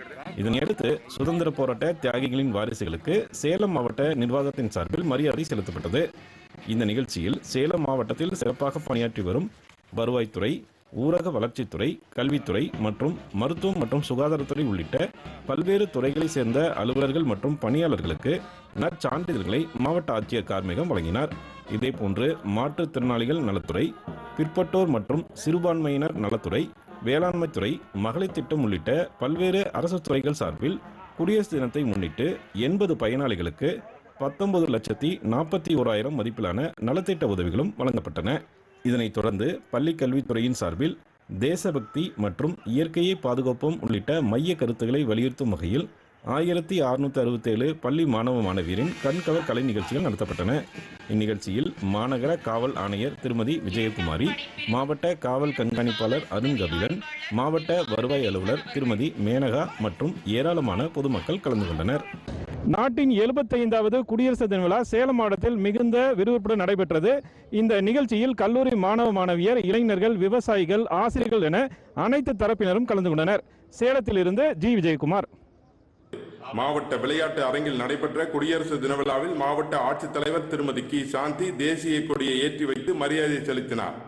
இதனையடுத்து சுதந்திர போராட்ட தியாகிகளின் வாரிசுகளுக்கு சேலம் மாவட்ட நிர்வாகத்தின் சார்பில் மரியாதை செலுத்தப்பட்டது. இந்த நிகழ்ச்சியில் சேலம் மாவட்டத்தில் சிறப்பாக பணியாற்றி வரும் வருவாய்த்துறை, ஊரக வளர்ச்சித்துறை, கல்வித்துறை மற்றும் மருத்துவம் மற்றும் சுகாதாரத்துறை உள்ளிட்ட பல்வேறு துறைகளை சேர்ந்த அலுவலர்கள் மற்றும் பணியாளர்களுக்கு நற்சான்றிதழ்களை மாவட்ட ஆட்சியர் கார்மேகம் வழங்கினார். இதேபோன்று மாற்றுத்திறனாளிகள் நலத்துறை, பிற்பட்டோர் மற்றும் சிறுபான்மையினர் நலத்துறை, வேளாண்மைத்துறை, மகளிர் திட்டம் உள்ளிட்ட பல்வேறு அரசு துறைகள் சார்பில் குடியரசு தினத்தை முன்னிட்டு 80 பயனாளிகளுக்கு 19,41,000 மதிப்பிலான நலத்திட்ட உதவிகளும் வழங்கப்பட்டன. இதனைத் தொடர்ந்து பள்ளிக் கல்வித்துறையின் சார்பில் தேசபக்தி மற்றும் இயற்கையை பாதுகாப்போம் உள்ளிட்ட மைய கருத்துக்களை வலியுறுத்தும் வகையில் 1667 பள்ளி மாணவ மாணவியரின் கண்கவர் கலை நிகழ்ச்சிகள் நடத்தப்பட்டன. இந்நிகழ்ச்சியில் மாநகர காவல் ஆணையர் திருமதி விஜயகுமாரி, மாவட்ட காவல் கண்காணிப்பாளர் அருண் கபிலன், மாவட்ட வருவாய் அலுவலர் திருமதி மேனகா மற்றும் ஏராளமான பொதுமக்கள் கலந்து கொண்டனர். நாட்டின் 75வது குடியரசு தின விழா சேலம் மாவட்டத்தில் மிகுந்த விறுவிறுப்புடன் நடைபெற்றது. இந்த நிகழ்ச்சியில் கல்லூரி மாணவ மாணவியர், இளைஞர்கள், விவசாயிகள், ஆசிரியர்கள் என அனைத்து தரப்பினரும் கலந்து கொண்டனர். சேலத்திலிருந்து ஜி விஜயகுமார். மாவட்ட விளையாட்டு அரங்கில் நடைபெற்ற குடியரசு தின விழாவில் மாவட்ட ஆட்சித்தலைவர் திருமதி கி சாந்தி தேசிய கொடியை ஏற்றி வைத்து மரியாதை செலுத்தினார்.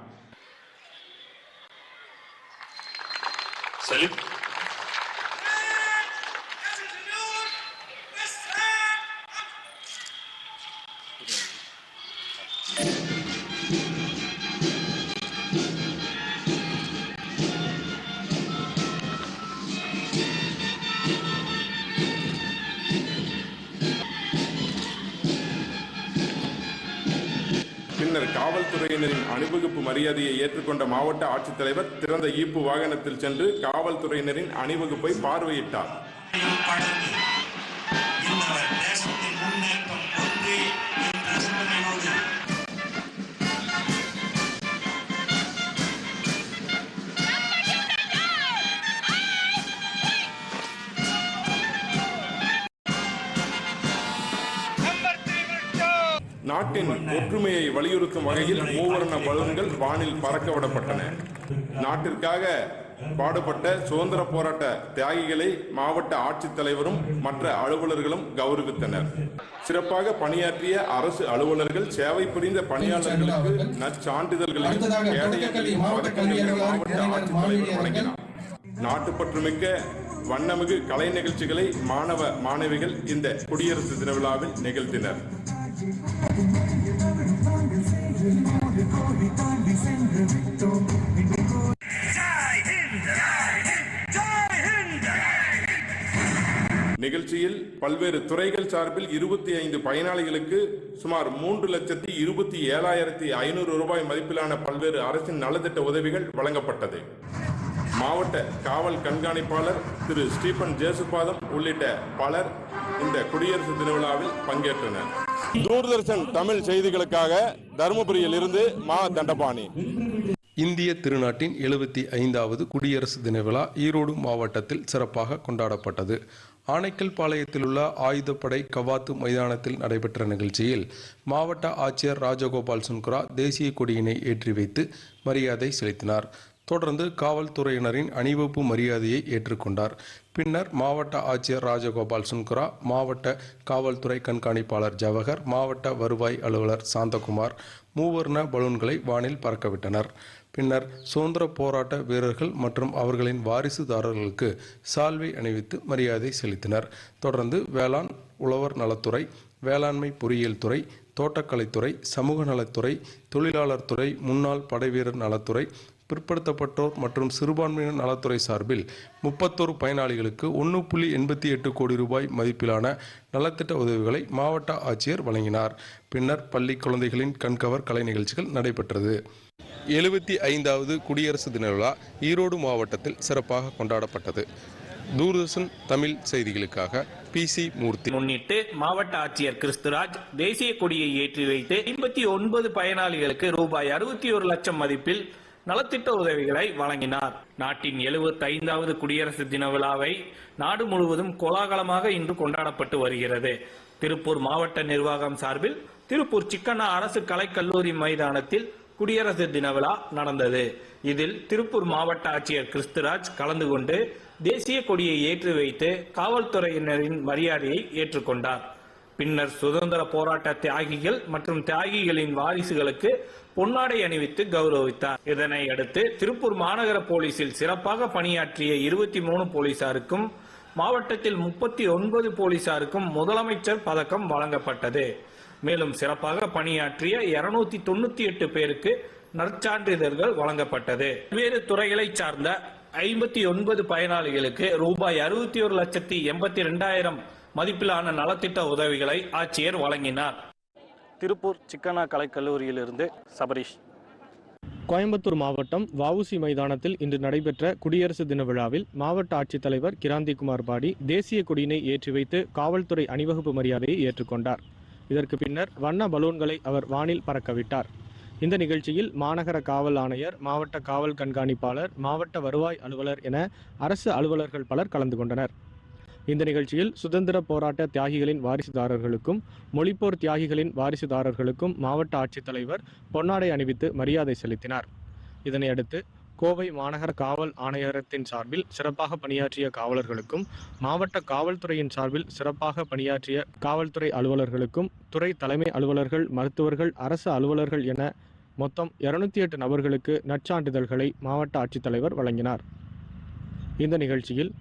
பின்னர் காவல்துறையினரின் அணிவகுப்பு மரியாதையை ஏற்றுக்கொண்ட மாவட்ட ஆட்சித்தலைவர் திறந்த ஈப்பு வாகனத்தில் சென்று காவல்துறையினரின் அணிவகுப்பை பார்வையிட்டார். நாட்டின் ஒற்றுமையை வலியுறுத்தும் வகையில் மூவர்ண பலூன்கள் வானில் பறக்க விடப்பட்டன. நாட்டிற்காக பாடுபட்ட சுதந்திர போராட்ட தியாகிகளை மாவட்ட ஆட்சித்தலைவரும் மற்ற அலுவலர்களும் கௌரவித்தனர். சிறப்பாக பணியாற்றிய அரசு அலுவலர்கள், சேவை புரிந்த பணியாளர்களுக்கு நற்சான்றிதழ்களையும் மாவட்ட ஆட்சித்தலைவர் வழங்கினார். நாட்டுப்பற்றுமிக்க வண்ணமிகு கலை நிகழ்ச்சிகளை மாணவ மாணவிகள் இந்த குடியரசு தின விழாவில் நிகழ்த்தினர். நிகழ்ச்சியில் பல்வேறு துறைகள் சார்பில் 25 பயனாளிகளுக்கு சுமார் 3,27,500 ரூபாய் மதிப்பிலான பல்வேறு அரசின் நலத்திட்ட உதவிகள் வழங்கப்பட்டது. மாவட்ட காவல் கண்காணிப்பாளர் திரு ஸ்டீபன் ஜேசுபாதம் உள்ளிட்ட பலர் இந்த குடியரசு தின விழாவில் பங்கேற்றனர். தூர்தர்ஷன் தமிழ் செய்திகளுக்காக தருமபுரியில் இருந்து மா தண்டபாணி. இந்திய திருநாட்டின் 75வது குடியரசு தின விழா ஈரோடு மாவட்டத்தில் சிறப்பாக கொண்டாடப்பட்டது. ஆனைக்கல் பாளையத்தில் உள்ள ஆயுதப்படை கவாத்து மைதானத்தில் நடைபெற்ற நிகழ்ச்சியில் மாவட்ட ஆட்சியர் ராஜகோபால் சுன்குரா தேசிய கொடியினை ஏற்றி வைத்து மரியாதை செலுத்தினார். தொடர்ந்து காவல்துறையினரின் அணிவகுப்பு மரியாதையை ஏற்றுக்கொண்டார். பின்னர் மாவட்ட ஆட்சியர் ராஜகோபால் சுன்குரா, மாவட்ட காவல்துறை கண்காணிப்பாளர் ஜவஹர், மாவட்ட வருவாய் அலுவலர் சாந்தகுமார் மூவர்ண பலூன்களை வானில் பறக்கவிட்டனர். பின்னர் சுதந்திர போராட்ட வீரர்கள் மற்றும் அவர்களின் வாரிசுதாரர்களுக்கு சால்வை அணிவித்து மரியாதை செலுத்தினர். தொடர்ந்து வேளாண், உழவர் நலத்துறை, வேளாண்மை பொறியியல் துறை, தோட்டக்கலைத்துறை, சமூக நலத்துறை, தொழிலாளர் துறை, முன்னாள் படைவீரர் நலத்துறை, பிற்படுத்தப்பட்டோர் மற்றும் சிறுபான்மையினர் நலத்துறை சார்பில் 31 பயனாளிகளுக்கு 1.88 கோடி ரூபாய் மதிப்பிலான நலத்திட்ட உதவிகளை மாவட்ட ஆட்சியர் வழங்கினார். பின்னர் பள்ளி குழந்தைகளின் கண்கவர் கலை நிகழ்ச்சிகள் நடைபெற்றது. 75வது குடியரசு தின விழா ஈரோடு மாவட்டத்தில் சிறப்பாக கொண்டாடப்பட்டது. தூர்தர்ஷன் தமிழ் செய்திகளுக்காக PC மூர்த்தி. முன்னிட்டு மாவட்ட ஆட்சியர் கிறிஸ்துராஜ் தேசிய கொடியை ஏற்றி வைத்து 59 பயனாளிகளுக்கு ரூபாய் 61 லட்சம் மதிப்பில் நலத்திட்ட உதவிகளை வழங்கினார். நாட்டின் 75வது குடியரசு தின விழாவை நாடு முழுவதும் கோலாகலமாக இன்று கொண்டாடப்பட்டு வருகிறது. திருப்பூர் மாவட்ட நிர்வாகம் சார்பில் திருப்பூர் சிக்கண்ணா அரசு கலைக்கல்லூரி மைதானத்தில் குடியரசு தின விழா நடந்தது. இதில் திருப்பூர் மாவட்ட ஆட்சியர் கிறிஸ்துராஜ் கலந்து கொண்டு தேசிய கொடியை ஏற்றி வைத்து காவல்துறையினரின் மரியாதையை ஏற்றுக்கொண்டார். பின்னர் சுதந்திர போராட்ட தியாகிகள் மற்றும் தியாகிகளின் வாரிசுகளுக்கு பொன்னாடை அணிவித்து கௌரவித்தார். இதனை அடுத்து திருப்பூர் மாநகர போலீசில் சிறப்பாக பணியாற்றிய 23 போலீசாருக்கும் மாவட்டத்தில் 39 போலீசாருக்கும் முதலமைச்சர் பதக்கம் வழங்கப்பட்டது. மேலும் சிறப்பாக பணியாற்றிய 298 பேருக்கு நற்சான்றிதழ்கள் வழங்கப்பட்டது. வேறு துறைகளை சார்ந்த 59 பயனாளிகளுக்கு ரூபாய் 61,82,000 மதிப்பிலான நலத்திட்ட உதவிகளை ஆட்சியர் வழங்கினார். திருப்பூர் சிக்கண்ணா கலைக்கல்லூரியிலிருந்து சபரீஷ். கோயம்புத்தூர் மாவட்டம் வஉசி மைதானத்தில் இன்று நடைபெற்ற குடியரசு தின விழாவில் மாவட்ட ஆட்சித்தலைவர் கிராந்திகுமார் பாடி தேசிய கொடியினை ஏற்றி வைத்து காவல்துறை அணிவகுப்பு மரியாதையை ஏற்றுக்கொண்டார். இதற்கு பின்னர் வண்ண பலூன்களை அவர் வானில் பறக்கவிட்டார். இந்த நிகழ்ச்சியில் மாநகர காவல் ஆணையர், மாவட்ட காவல் கண்காணிப்பாளர், மாவட்ட வருவாய் அலுவலர் என அரசு அலுவலர்கள் பலர் கலந்து கொண்டனர். இந்த நிகழ்ச்சியில் சுதந்திர போராட்ட தியாகிகளின் வாரிசுதாரர்களுக்கும் மொழிப்போர் தியாகிகளின் வாரிசுதாரர்களுக்கும் மாவட்ட ஆட்சித்தலைவர் பொன்னாடை அணிவித்து மரியாதை செலுத்தினார். இதனையடுத்து கோவை மாநகர காவல் ஆணையரத்தின் சார்பில் சிறப்பாக பணியாற்றிய காவலர்களுக்கும் மாவட்ட காவல்துறையின் சார்பில் சிறப்பாக பணியாற்றிய காவல்துறை அலுவலர்களுக்கும் துறை தலைமை அலுவலர்கள், மருத்துவர்கள், அரசு அலுவலர்கள் என மொத்தம் 208 நபர்களுக்கு நற்சான்றிதழ்களை மாவட்ட ஆட்சித்தலைவர் வழங்கினார். இந்த நிகழ்ச்சியில்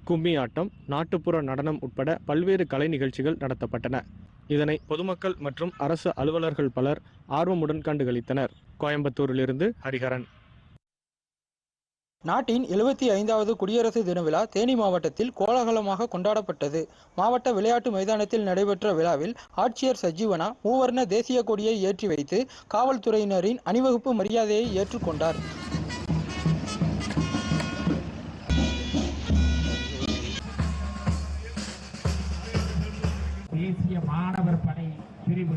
கும்மி ஆட்டம், நாட்டுப்புற நடனம் உட்பட பல்வேறு கலை நிகழ்ச்சிகள் நடத்தப்பட்டன. இதனை பொதுமக்கள் மற்றும் அரசு அலுவலர்கள் பலர் ஆர்வமுடன் கண்டுகளித்தனர். கோயம்புத்தூரிலிருந்து ஹரிஹரன். நாட்டின் 75வது குடியரசு தின விழா தேனி மாவட்டத்தில் கோலாகலமாக கொண்டாடப்பட்டது. மாவட்ட விளையாட்டு மைதானத்தில் நடைபெற்ற விழாவில் ஆட்சியர் சஜீவனா மூவர்ண தேசிய கொடியை ஏற்றி வைத்து காவல்துறையினரின் அணிவகுப்பு மரியாதையை ஏற்றுக்கொண்டார். தேசிய மாணவர் படை பிரிவு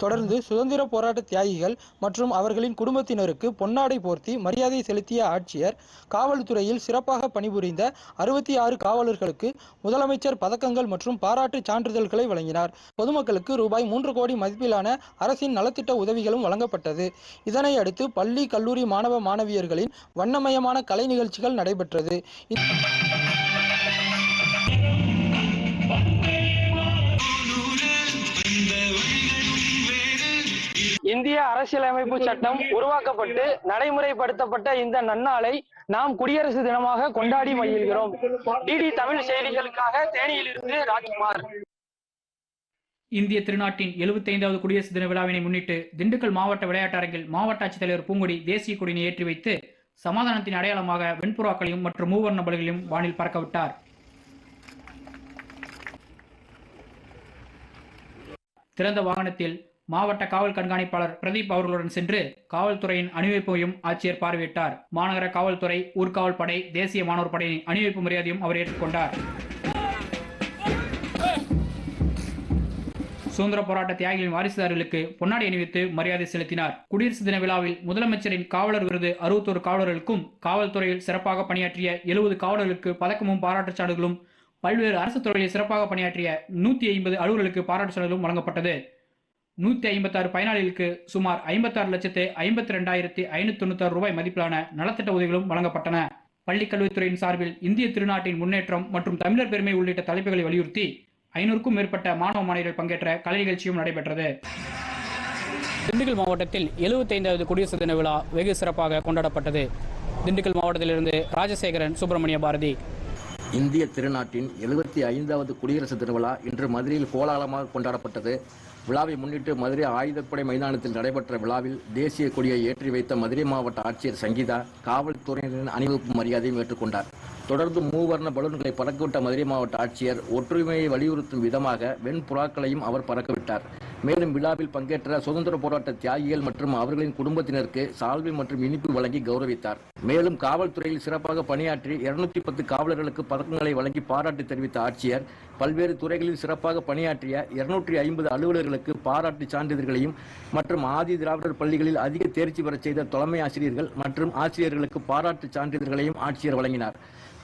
தொடர்ந்து சுதந்திர போராட்ட தியாகிகள் மற்றும் அவர்களின் குடும்பத்தினருக்கு பொன்னாடை போர்த்தி மரியாதை செலுத்திய ஆட்சியர் காவல்துறையில் சிறப்பாக பணிபுரிந்த 66 காவலர்களுக்கு முதலமைச்சர் பதக்கங்கள் மற்றும் பாராட்டு சான்றிதழ்களை வழங்கினார். பொதுமக்களுக்கு ரூபாய் 3 கோடி மதிப்பிலான அரசின் நலத்திட்ட உதவிகளும் வழங்கப்பட்டது. இதனை அடுத்து பள்ளி, கல்லூரி மாணவ மாணவியர்களின் வண்ணமயமான கலை நிகழ்ச்சிகள் நடைபெற்றது. இந்திய அரசியலமைப்பு சட்டம் உருவாக்கப்பட்டு நடைமுறைப்படுத்தப்பட்ட இந்த நன்னாளை நாம் குடியரசு தினமாக கொண்டாடி மகிழ்கிறோம். டிடி தமிழ் செய்திகளுக்காக தேனியிலிருந்து ராஜ்குமார். இந்திய திருநாட்டின் 75வது குடியரசு தின விழாவினை முன்னிட்டு திண்டுக்கல் மாவட்ட விளையாட்டு அரங்கில் மாவட்ட ஆட்சித்தலைவர் பூங்கொடி தேசிய கொடியினை ஏற்றி வைத்து சமாதானத்தின் அடையாளமாக வெண்புறாக்களையும் மற்றும் மூவர்ண பலகையும் வானில் பறக்கவிட்டார். திறந்த வாகனத்தில் மாவட்ட காவல் கண்காணிப்பாளர் பிரதீப் அவர்களுடன் சென்று காவல்துறையின் அணிவகுப்பையும் ஆட்சியர் பார்வையிட்டார். மாநகர காவல்துறை, ஊர்காவல் படை, தேசிய மாணவர் படையின் அணிவகுப்பு மரியாதையும் அவர் ஏற்றுக்கொண்டார். சுதந்திர போராட்ட தியாகிகளின் வாரிசுதாரர்களுக்கு பொன்னாடை அணிவித்து மரியாதை செலுத்தினார். குடியரசு தின விழாவில் முதலமைச்சரின் காவலர் விருது 61 காவலர்களுக்கும், காவல்துறையில் சிறப்பாக பணியாற்றிய 70 காவலர்களுக்கு பதக்கமும் பாராட்டுச் சான்றுகளும் பல்வேறு அரசு துறைகளில் சிறப்பாக பணியாற்றிய 150 அலுவலர்களுக்கு பாராட்டு சான்றிதழும் வழங்கப்பட்டது. 156 பயனாளிகளுக்கு சுமார் 56,52,596 ரூபாய் மதிப்பிலான நலத்திட்ட உதவிகளும் வழங்கப்பட்டன. பள்ளி கல்வித்துறையின் சார்பில் இந்திய திருநாட்டின் முன்னேற்றம் மற்றும் தமிழர் பெருமை உள்ளிட்ட தலைப்புகளை வலியுறுத்தி 500க்கும் மேற்பட்ட மாணவ மாணவியர்கள் பங்கேற்ற கலை நிகழ்ச்சியும் நடைபெற்றது. திண்டுக்கல் மாவட்டத்தில் 75வது குடியரசு தின விழா வெகு சிறப்பாக கொண்டாடப்பட்டது. திண்டுக்கல் மாவட்டத்திலிருந்து ராஜசேகரன், சுப்பிரமணிய பாரதி. இந்திய திருநாட்டின் 75வது குடியரசு தின விழா இன்று மதுரையில் கோலாகலமாக கொண்டாடப்பட்டது. விழாவை முன்னிட்டு மதுரை ஆயுதப்படை மைதானத்தில் நடைபெற்ற விழாவில் தேசிய கொடியை ஏற்றி வைத்த மதுரை மாவட்ட ஆட்சியர் சங்கீதா காவல்துறையினரின் அணிவகுப்பு மரியாதையும் ஏற்றுக்கொண்டார். தொடர்ந்து மூவர்ண பலூன்களை பறக்கவிட்ட மதுரை மாவட்ட ஆட்சியர் ஒற்றுமையை வலியுறுத்தும் விதமாக வெண்புறாக்களையும் அவர் பறக்கவிட்டார். மேலும் விழாவில் பங்கேற்ற சுதந்திர போராட்ட தியாகிகள் மற்றும் அவர்களின் குடும்பத்தினருக்கு சால்வை மற்றும் இனிப்பு வழங்கி கௌரவித்தார். மேலும் காவல்துறையில் சிறப்பாக பணியாற்றி 210 காவலர்களுக்கு பதக்கங்களை வழங்கி பாராட்டு தெரிவித்த ஆட்சியர் பல்வேறு துறைகளில் சிறப்பாக பணியாற்றிய 250 அலுவலர்களுக்கு பாராட்டு சான்றிதழ்களையும் மற்றும் ஆதி திராவிடர் பள்ளிகளில் அதிக தேர்ச்சி பெறச் செய்த தலைமை ஆசிரியர்கள் மற்றும் ஆசிரியர்களுக்கு பாராட்டு சான்றிதழ்களையும் ஆட்சியர் வழங்கினார்.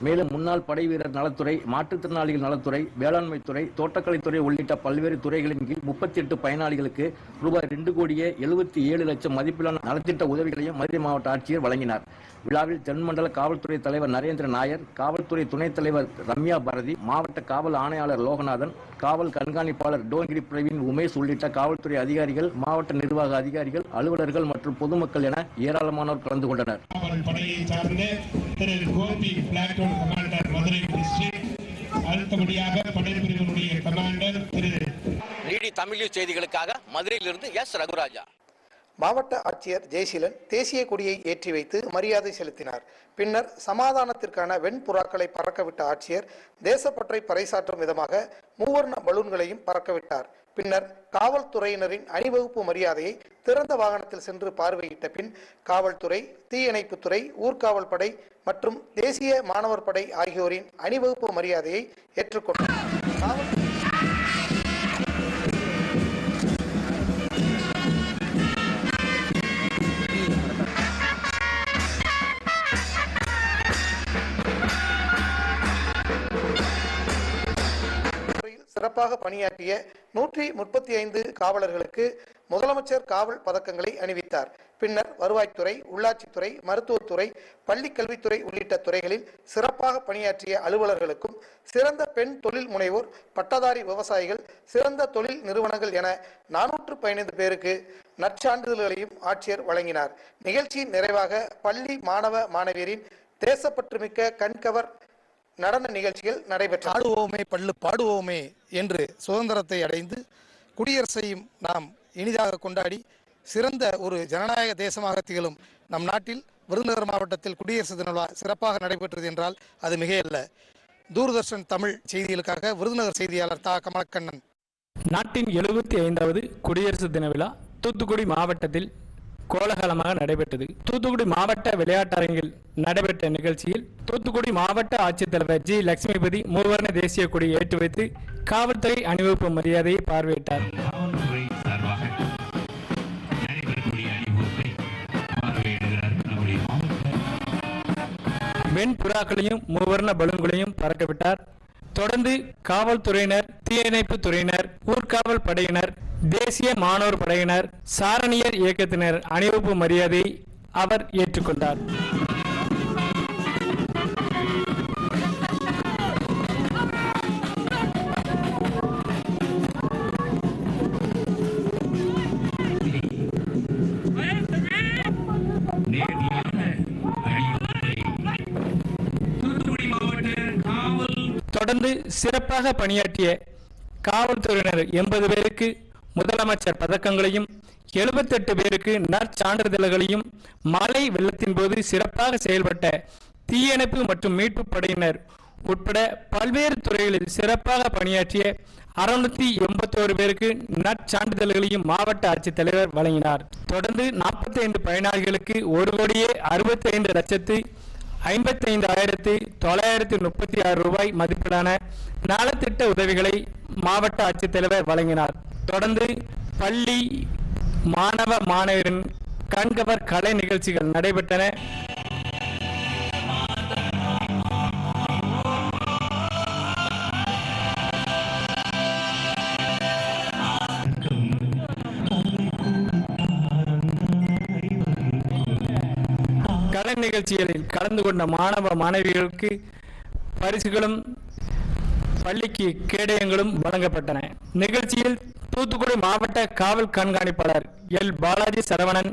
மேலும் முன்னாள் படை வீரர் நலத்துறை, மாற்றுத்திறனாளிகள் நலத்துறை, வேளாண்மைத்துறை, தோட்டக்கலைத்துறை உள்ளிட்ட பல்வேறு துறைகளின் கீழ் 38 பயனாளிகளுக்கு ரூபாய் 2,77,00,000 மதிப்பிலான நலத்திட்ட உதவிகளையும் மதுரை மாவட்ட ஆட்சியர் வழங்கினார். விழாவில் தென்மண்டல காவல்துறை தலைவர் நரேந்திர நாயர், காவல்துறை துணைத் தலைவர் ரம்யா பாரதி, மாவட்ட காவல் ஆணையாளர் லோகநாதன், காவல் கண்காணிப்பாளர் டோங்கிரி பிரவீன் உமேஷ் உள்ளிட்ட காவல்துறை அதிகாரிகள், மாவட்ட நிர்வாக அதிகாரிகள், அலுவலர்கள் மற்றும் பொதுமக்கள் என ஏராளமானோர் கலந்து கொண்டனர். அடுத்தபடியாக படைப்பிரிவினுடைய கமாண்டர் திரு நீடி தமிழ் செய்திகளுக்காக மதுரையிலிருந்து எஸ் ரகுராஜா. மாவட்ட ஆட்சியர் ஜெயசீலன் தேசிய கொடியை ஏற்றி வைத்து மரியாதை செலுத்தினார். பின்னர் சமாதானத்திற்கான வெண்புறாக்களை பறக்கவிட்ட ஆட்சியர் தேசப்பற்றை பறைசாற்றும் விதமாக மூவர்ண பலூன்களையும் பறக்கவிட்டார். பின்னர் காவல்துறையினரின் அணிவகுப்பு மரியாதையை திறந்த வாகனத்தில் சென்று பார்வையிட்ட பின் காவல்துறை, தீயணைப்புத்துறை, ஊர்காவல் படை மற்றும் தேசிய மாணவர் படை ஆகியோரின் அணிவகுப்பு மரியாதையை ஏற்றுக்கொண்டார். சிறப்பாக பணியாற்றிய 135 காவலர்களுக்கு முதலமைச்சர் காவல் பதக்கங்களை அணிவித்தார். பின்னர் வருவாய்த்துறை, உள்ளாட்சித்துறை, மருத்துவத்துறை, பள்ளி கல்வித்துறை உள்ளிட்ட துறைகளில் சிறப்பாக பணியாற்றிய அலுவலர்களுக்கும் சிறந்த பெண் தொழில் முனைவோர், பட்டதாரி விவசாயிகள், சிறந்த தொழில் நிறுவனங்கள் என 415 பேருக்கு நற்சான்றிதழ்களையும் ஆட்சியர் வழங்கினார். நிகழ்ச்சியின் நிறைவாக பள்ளி மாணவ மாணவியரின் தேசப்பற்றுமிக்க கண்கவர் நடன நிகழ்ச்சிகள் நடைபெற்ற ஆடுவோமே பள்ளு பாடுவோமே என்று சுதந்திரத்தை அடைந்து குடியரசையும் நாம் இனிதாக கொண்டாடி சிறந்த ஒரு ஜனநாயக தேசமாக திகழும் நம் நாட்டில் விருதுநகர் மாவட்டத்தில் குடியரசு தின விழா சிறப்பாக நடைபெற்றது என்றால் அது மிகையல்ல. தூர்தர்ஷன் தமிழ் செய்திகளுக்காக விருதுநகர் செய்தியாளர் தா கமலக்கண்ணன். நாட்டின் 75வது குடியரசு தின விழா தூத்துக்குடி மாவட்டத்தில் கோலாகலமாக நடைபெற்றது. தூத்துக்குடி மாவட்ட விளையாட்டரங்கில் நடைபெற்ற நிகழ்ச்சியில் தூத்துக்குடி மாவட்ட ஆட்சித்தலைவர் ஜி லட்சுமிபதி மூவர்ண தேசிய கொடியை ஏற்றி வைத்து காவல்துறை அணிவகுப்பு மரியாதையை பார்வையிட்டார். வெண்புறாக்களையும் மூவர்ண பலூன்களையும் பறக்கவிட்டார். தொடர்ந்து காவல்துறையினர், தீயணைப்பு துறையினர், ஊர்காவல் படையினர், தேசிய மாணவர் படையினர், சாரணியர் இயக்கத்தினர் அணிவகுப்பு மரியாதையை அவர் ஏற்றுக்கொண்டார். தொடர்ந்து சிறப்பாக பணியாற்றிய காவல்துறையினர் 80 பேருக்கு முதலமைச்சர் பதக்கங்களையும் 78 பேருக்கு நற்சான்றிதழ்களையும், மழை வெள்ளத்தின் போது சிறப்பாக செயல்பட்ட தீயணைப்பு மற்றும் மீட்பு படையினர் உட்பட பல்வேறு துறைகளில் சிறப்பாக பணியாற்றிய 681 பேருக்கு நற்சான்றிதழ்களையும் மாவட்ட ஆட்சித்தலைவர் வழங்கினார். தொடர்ந்து 45 பயனாளிகளுக்கு 1,65,55,936 ரூபாய் மதிப்பிலான நலத்திட்ட உதவிகளை மாவட்ட ஆட்சித்தலைவர் வழங்கினார். தொடர்ந்து பள்ளி மாணவ மாணவரின் கண்கவர் கலை நிகழ்ச்சிகள் நடைபெற்றன. கலை நிகழ்ச்சிகளில் கலந்து கொண்ட மாணவ மாணவிகளுக்கு பரிசுகளும் பள்ளிக்கு கேடயங்களும் வழங்கப்பட்டன. நிகழ்ச்சியில் தூத்துக்குடி மாவட்ட காவல் கண்காணிப்பாளர் எல் பாலாஜி சரவணன்,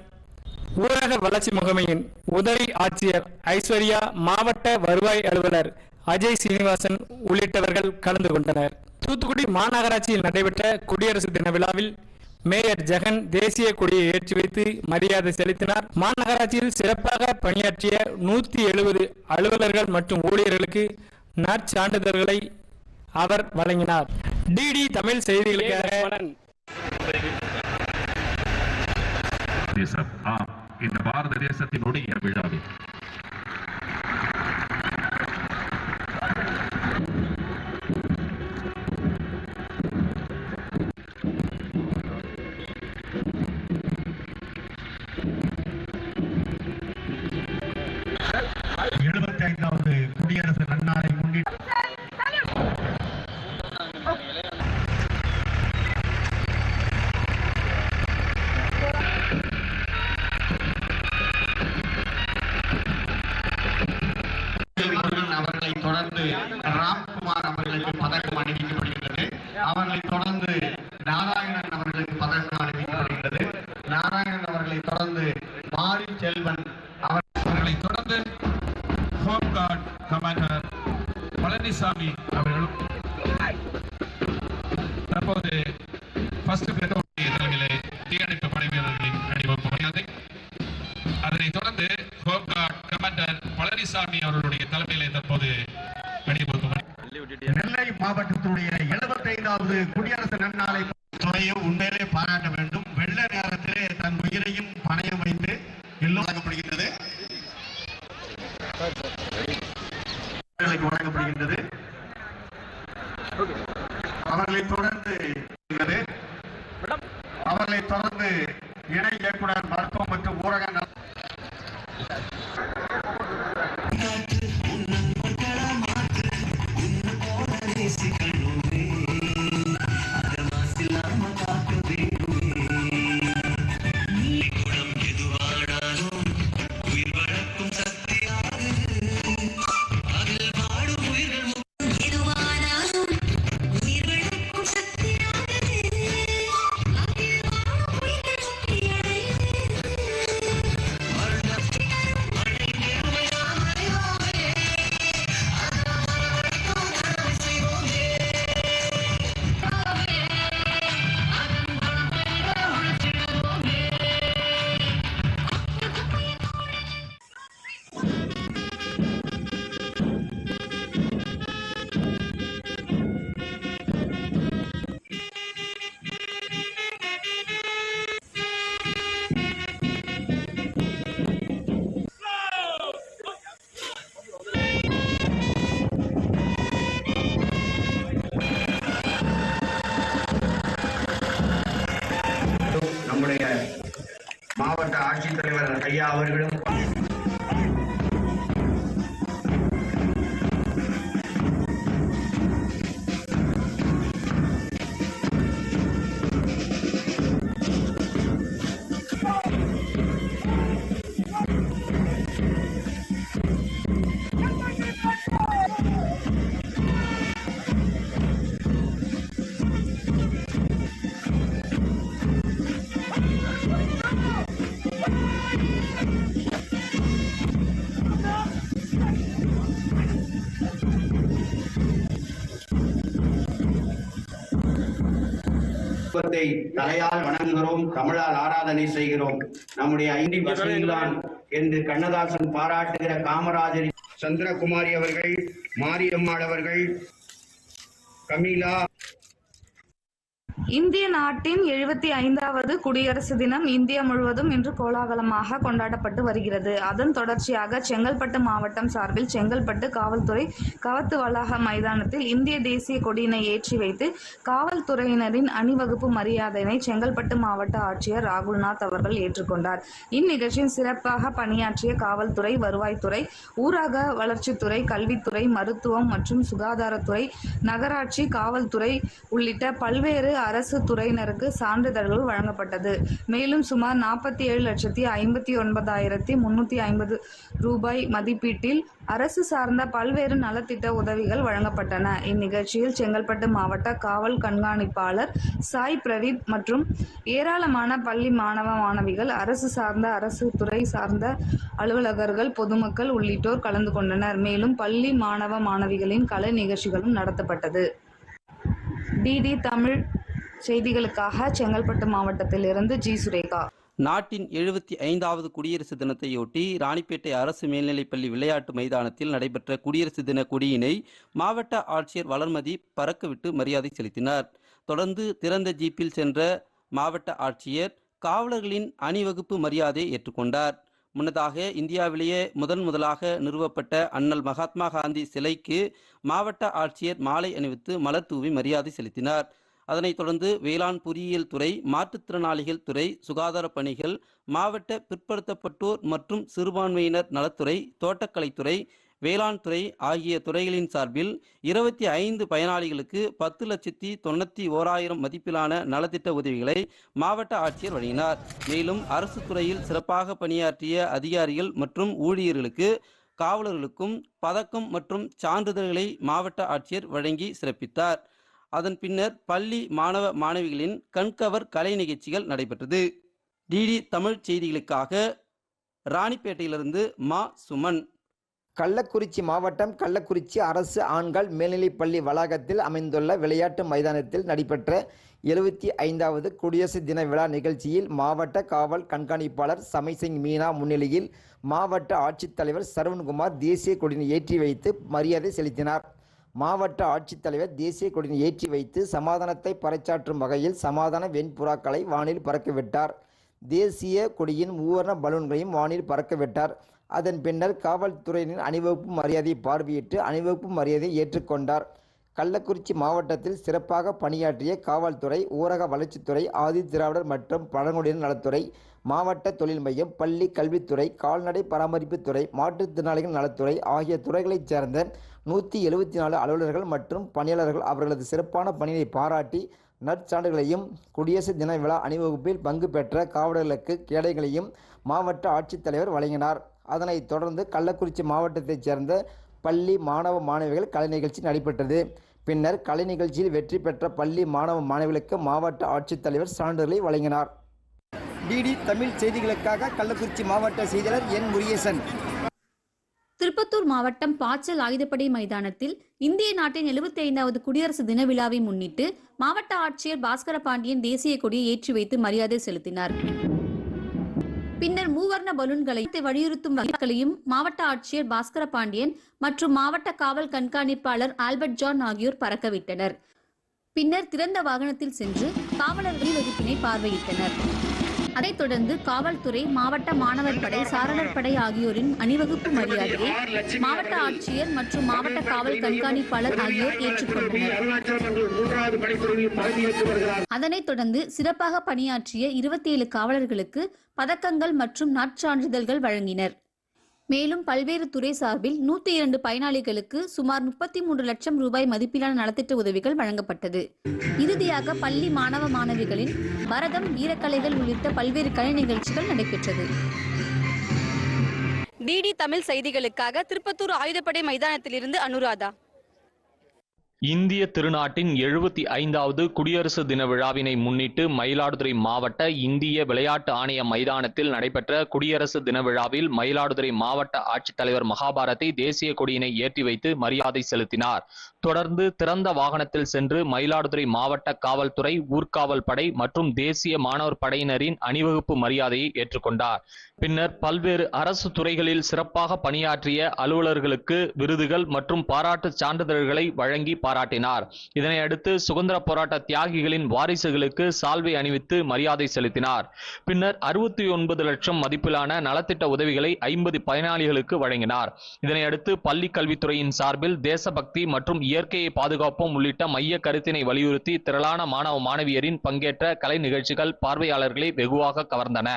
ஊரக வளர்ச்சி முகமையின் உதவி ஆட்சியர் ஐஸ்வர்யா, மாவட்ட வருவாய் அலுவலர் அஜய் சீனிவாசன் உள்ளிட்டவர்கள் கலந்து கொண்டனர். தூத்துக்குடி மாநகராட்சியில் நடைபெற்ற குடியரசு தின விழாவில் மேயர் ஜெகன் தேசிய கொடியை ஏற்றி வைத்து மரியாதை செலுத்தினார். மாநகராட்சியில் சிறப்பாக பணியாற்றிய 170 அலுவலர்கள் மற்றும் ஊழியர்களுக்கு நற்சான்றிதழ்களை அவர் வழங்கினார். டிடி தமிழ் செய்திகளுக்காக இந்த பாரத தேசத்தினுடைய விழாவில் குடியரசு நன்னாளை முன்னிட்டு அவர்களை தொடர்ந்து ராம்குமார் அவர்களுக்கு பதக்கம் அணிவிக்கப்படுகிறது. அவர்களை தொடர்ந்து நாராயணன் அவர்களுக்கு பதக்கம் அணிவிக்கப்படுகிறது. நாராயணன் அவர்களை தொடர்ந்து மாரி செல்வன் அவர்களை தொடர்ந்து ஹோம் கார்டு கமாண்டர் பழனிசாமி அவர்களும் தற்போது ஃபர்ஸ்ட் பிளட்டோனுடைய தலைமையிலே தீயணைப்பு படை வீரர்களின் அணிவகுப்பு மரியாதை. அதனைத் தொடர்ந்து ஹோம் கார்டு கமாண்டர் பழனிசாமி அவர்களுடைய தலைமையிலே தற்போது அணிவகுப்பு. நெல்லை மாவட்டத்தினுடைய 75வது குடியரசு நன்னாளை துறையை உண்மையிலே பாராட்ட வேண்டும். வெள்ள நேரத்திலே தன் உயிரையும் பணயம் வைத்து வழங்கப்படுகின்றது. வழங்கப்படுகின்றது. அவர்களை தொடர்ந்து இணை இயக்குனர் மருத்துவம் மற்றும் ஊரக மாவட்ட ஆட்சித்தலைவர் ஐயா அவர்களும் தலையால் வணங்குகிறோம், தமிழால் ஆராதனை செய்கிறோம். நம்முடைய ஐந்தி பசையில்தான் என்று கண்ணதாசன் பாராட்டுகிற காமராஜர், சந்திரகுமாரி அவர்கள், மாரியம்மாள் அவர்கள், கமீலா. இந்திய நாட்டின் 75வது குடியரசு தினம் இந்தியா முழுவதும் இன்று கோலாகலமாக கொண்டாடப்பட்டு வருகிறது. அதன் தொடர்ச்சியாக செங்கல்பட்டு மாவட்டம் சார்பில் செங்கல்பட்டு காவல்துறை கவத்து வளாக மைதானத்தில் இந்திய தேசிய கொடியினை ஏற்றி வைத்து காவல்துறையினரின் அணிவகுப்பு மரியாதையினை செங்கல்பட்டு மாவட்ட ஆட்சியர் ராகுல்நாத் அவர்கள் ஏற்றுக்கொண்டார். இந்நிகழ்ச்சியில் சிறப்பாக பணியாற்றிய காவல்துறை, வருவாய்த்துறை, ஊரக வளர்ச்சித்துறை, கல்வித்துறை, மருத்துவம் மற்றும் சுகாதாரத்துறை, நகராட்சி, காவல்துறை உள்ளிட்ட பல்வேறு அரசு துறையினருக்கு சான்றிதழ்கள் வழங்கப்பட்டது. மேலும் சுமார் 47,59,350 ரூபாய் மதிப்பீட்டில் அரசு சார்ந்த பல்வேறு நலத்திட்ட உதவிகள் வழங்கப்பட்டன. இந்நிகழ்ச்சியில் செங்கல்பட்டு மாவட்ட காவல் கண்காணிப்பாளர் சாய் பிரதீப் மற்றும் ஏராளமான பள்ளி மாணவ மாணவிகள், அரசு சார்ந்த அரசு துறை சார்ந்த அலுவலகர்கள், பொதுமக்கள் உள்ளிட்டோர் கலந்து கொண்டனர். மேலும் பள்ளி மாணவ மாணவிகளின் கலை நிகழ்ச்சிகளும் நடத்தப்பட்டது. டிடி தமிழ் செய்திகளுக்காக செங்கல்பட்டு மாவட்டத்திலிருந்து ஜி. சுரேகா. நாட்டின் 75வது குடியரசு தினத்தையொட்டி ராணிப்பேட்டை அரசு மேல்நிலைப்பள்ளி விளையாட்டு மைதானத்தில் நடைபெற்ற குடியரசு தின கொடியினை மாவட்ட ஆட்சியர் வளர்மதி பறக்கவிட்டு மரியாதை செலுத்தினார். தொடர்ந்து திறந்த ஜீப்பில் சென்ற மாவட்ட ஆட்சியர் காவலர்களின் அணிவகுப்பு மரியாதையை ஏற்றுக்கொண்டார். முன்னதாக இந்தியாவிலேயே முதலாக நிறுவப்பட்ட அண்ணல் மகாத்மா காந்தி சிலைக்கு மாவட்ட ஆட்சியர் மாலை அணிவித்து மலர் தூவி மரியாதை செலுத்தினார். அதனைத் தொடர்ந்து வேளாண் பொறியியல் துறை, மாற்றுத்திறனாளிகள் துறை, சுகாதார பணிகள், மாவட்ட பிற்படுத்தப்பட்டோர் மற்றும் சிறுபான்மையினர் நலத்துறை, தோட்டக்கலைத்துறை, வேளாண் துறை ஆகிய துறைகளின் சார்பில் 25 பயனாளிகளுக்கு 10,91,1000 மதிப்பிலான நலத்திட்ட உதவிகளை மாவட்ட ஆட்சியர் வழங்கினார். மேலும் அரசு துறையில் சிறப்பாக பணியாற்றிய அதிகாரிகள் மற்றும் ஊழியர்களுக்கு, காவலர்களுக்கும் பதக்கம் மற்றும் சான்றிதழ்களை மாவட்ட ஆட்சியர் வழங்கி சிறப்பித்தார். அதன் பின்னர் பள்ளி மாணவ மாணவிகளின் கண்கவர் கலை நிகழ்ச்சிகள் நடைபெற்றது. டிடி தமிழ் செய்திகளுக்காக ராணிப்பேட்டையிலிருந்து மா. சுமன். கள்ளக்குறிச்சி மாவட்டம் கள்ளக்குறிச்சி அரசு ஆண்கள் மேல்நிலைப்பள்ளி வளாகத்தில் அமைந்துள்ள விளையாட்டு மைதானத்தில் நடைபெற்ற 75வது குடியரசு தின விழா நிகழ்ச்சியில் மாவட்ட காவல் கண்காணிப்பாளர் சமைசிங் மீனா முன்னிலையில் மாவட்ட ஆட்சித்தலைவர் சரவண்குமார் தேசிய கொடியினை ஏற்றி வைத்து மரியாதை செலுத்தினார். மாவட்ட ஆட்சித்தலைவர் தேசிய கொடியினை ஏற்றி வைத்து சமாதானத்தை பறைசாற்றும் வகையில் சமாதான வெண்புறாக்களை வானில் பறக்கவிட்டார். தேசிய கொடியின் மூவர்ண பலூன்களையும் வானில் பறக்கவிட்டார். அதன் பின்னர் காவல்துறையினர் அணிவகுப்பு மரியாதையை பார்வையிட்டு அணிவகுப்பு மரியாதையை ஏற்றுக்கொண்டார். கள்ளக்குறிச்சி மாவட்டத்தில் சிறப்பாக பணியாற்றிய காவல்துறை, ஊரக வளர்ச்சித்துறை, ஆதி திராவிடர் மற்றும் பழங்குடியினர் நலத்துறை, மாவட்ட தொழில் மையம், பள்ளி கல்வித்துறை, கால்நடை பராமரிப்புத்துறை, மாற்றுத்திறனாளிகள் நலத்துறை ஆகிய துறைகளைச் சேர்ந்த 174 அலுவலர்கள் மற்றும் பணியாளர்கள் அவர்களது சிறப்பான பணியை பாராட்டி நற்சான்றுகளையும், குடியரசு தின விழா அணிவகுப்பில் பங்கு பெற்ற காவலர்களுக்கு கேடயங்களையும் மாவட்ட ஆட்சித்தலைவர் வழங்கினார். அதனைத் தொடர்ந்து கள்ளக்குறிச்சி மாவட்டத்தைச் சேர்ந்த பள்ளி மாணவ மாணவிகள் கலை நிகழ்ச்சி நடைபெற்றது. பின்னர் கலை நிகழ்ச்சியில் வெற்றி பெற்ற பள்ளி மாணவ மாணவிகளுக்கு மாவட்ட ஆட்சித்தலைவர் சான்றிதழ்களை வழங்கினார். டிடி தமிழ் செய்திகளுக்காக கள்ளக்குறிச்சி மாவட்ட செய்தியாளர் என். முருகேசன். திருப்பத்தூர் மாவட்டம் பாச்சல் ஆயுதப்படை மைதானத்தில் இந்திய நாட்டின் 75வது குடியரசு தின விழாவை முன்னிட்டு மாவட்ட ஆட்சியர் பாஸ்கர பாண்டியன் தேசிய கொடியை ஏற்றி வைத்து மரியாதை செலுத்தினார். பின்னர் மூவர்ண பலூன்களை வலியுறுத்தும் வகைகளையும் மாவட்ட ஆட்சியர் பாஸ்கர பாண்டியன் மற்றும் மாவட்ட காவல் கண்காணிப்பாளர் ஆல்பர்ட் ஜான் ஆகியோர் பறக்கவிட்டனர். பின்னர் திறந்த வாகனத்தில் சென்று காவலர்களின் வகுப்பினை பார்வையிட்டனர். அதைத் தொடர்ந்து காவல்துறை, மாவட்ட மாணவர் படை, சாரணர் படை ஆகியோரின் அணிவகுப்பு மரியாதையை மாவட்ட ஆட்சியர் மற்றும் மாவட்ட காவல் கண்காணிப்பாளர் ஆகியோர் ஏற்றுக்கொண்டனர். அதனைத் தொடர்ந்து சிறப்பாக பணியாற்றிய 27 காவலர்களுக்கு பதக்கங்கள் மற்றும் நற்சான்றிதழ்கள் வழங்கினர். மேலும் பல்வேறு துறை சார்பில் 102 பயனாளிகளுக்கு சுமார் 33 லட்சம் ரூபாய் மதிப்பிலான நலத்திட்ட உதவிகள் வழங்கப்பட்டது. இறுதியாக பள்ளி மாணவ மாணவிகளின் பரதம், வீரக்கலைகள் உள்ளிட்ட பல்வேறு கலை நிகழ்ச்சிகள் நடைபெற்றது. டிடி தமிழ் செய்திகளுக்காக திருப்பத்தூர் ஆயுதப்படை மைதானத்திலிருந்து அனுராதா. இந்திய திருநாட்டின் 75வது குடியரசு தின விழாவினை முன்னிட்டு மயிலாடுதுறை மாவட்ட இந்திய விளையாட்டு ஆணைய மைதானத்தில் நடைபெற்ற குடியரசு தின விழாவில் மயிலாடுதுறை மாவட்ட ஆட்சித்தலைவர் மகாபாரதி தேசிய கொடியினை ஏற்றி வைத்து மரியாதை செலுத்தினார். தொடர்ந்து திறந்த வாகனத்தில் சென்று மயிலாடுதுறை மாவட்ட காவல்துறை, ஊர்காவல் படை மற்றும் தேசிய மாணவர் படையினரின் அணிவகுப்பு மரியாதையை ஏற்றுக்கொண்டார். பின்னர் பல்வேறு அரசு துறைகளில் சிறப்பாக பணியாற்றிய அலுவலர்களுக்கு விருதுகள் மற்றும் பாராட்டு சான்றிதழ்களை வழங்கி பாராட்டினார். இதனையடுத்து சுதந்திர போராட்ட தியாகிகளின் வாரிசுகளுக்கு சால்வை அணிவித்து மரியாதை செலுத்தினார். பின்னர் 69 லட்சம் மதிப்பிலான நலத்திட்ட உதவிகளை 50 பயனாளிகளுக்கு வழங்கினார். இதனையடுத்து பள்ளி கல்வித்துறையின் சார்பில் தேசபக்தி மற்றும் இயற்கையை பாதுகாப்போம் உள்ளிட்ட மைய கருத்தினை வலியுறுத்தி திரளான மாணவ மாணவியரின் பங்கேற்ற கலை நிகழ்ச்சிகள் பார்வையாளர்களை வெகுவாக கவர்ந்தன.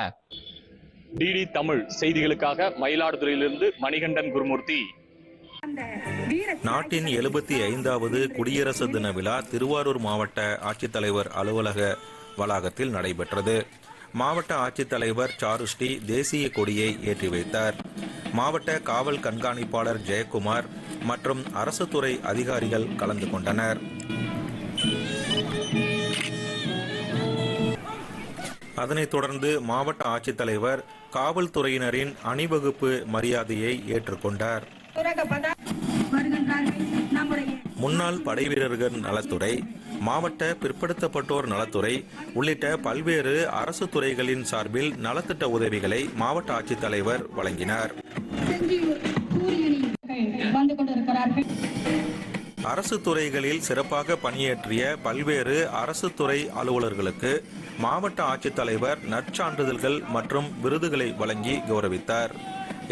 டிடி தமிழ் செய்திகளுக்காக மயிலாடுதுறையிலிருந்து மணிகண்டன் குருமூர்த்தி. நாட்டின் 75வது குடியரசு தின விழா திருவாரூர் மாவட்ட ஆட்சித்தலைவர் அலுவலக வளாகத்தில் நடைபெற்றது. மாவட்ட ஆட்சித்தலைவர் சாருஸ்ரீ தேசிய கொடியை ஏற்றி வைத்தார். மாவட்ட காவல் கண்காணிப்பாளர் ஜெயக்குமார் மற்றும் அரசு துறை அதிகாரிகள் கலந்து கொண்டனர். அதனைத் தொடர்ந்து மாவட்ட ஆட்சித்தலைவர் காவல்துறையினரின் அணிவகுப்பு மரியாதையை ஏற்றுக்கொண்டார். முன்னாள் படைவீரர்கள் நலத்துறை, மாவட்ட பிற்படுத்தப்பட்டோர் நலத்துறை உள்ளிட்ட பல்வேறு அரசு துறைகளின் சார்பில் நலத்திட்ட உதவிகளை மாவட்ட ஆட்சித்தலைவர் வழங்கினார். அரசு துறைகளில் சிறப்பாக பணியாற்றிய பல்வேறு அரசு துறை அலுவலர்களுக்கு மாவட்ட ஆட்சித்தலைவர் நற்சான்றிதழ்கள் மற்றும் விருதுகளை வழங்கி கௌரவித்தார்.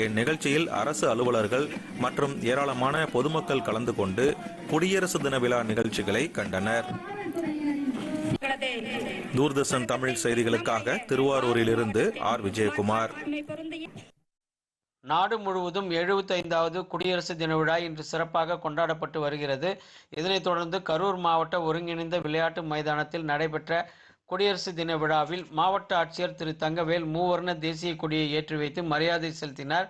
இந்நிகழ்ச்சியில் அரசு அலுவலர்கள் மற்றும் ஏராளமான பொதுமக்கள் கலந்து கொண்டு குடியரசு தின விழா நிகழ்ச்சிகளை கண்டனர். தூர்தர்ஷன் தமிழ் செய்திகளுக்காக திருவாரூரிலிருந்து ஆர். விஜயகுமார். நாடு முழுவதும் 75வது குடியரசு தின விழா இன்று சிறப்பாக கொண்டாடப்பட்டு வருகிறது. இதனைத் தொடர்ந்து கரூர் மாவட்ட ஒருங்கிணைந்த விளையாட்டு மைதானத்தில் நடைபெற்ற குடியரசு தின விழாவில் மாவட்ட ஆட்சியர் திரு தங்கவேல் மூவர்ண தேசிய கொடியை ஏற்றி வைத்து மரியாதை செலுத்தினார்.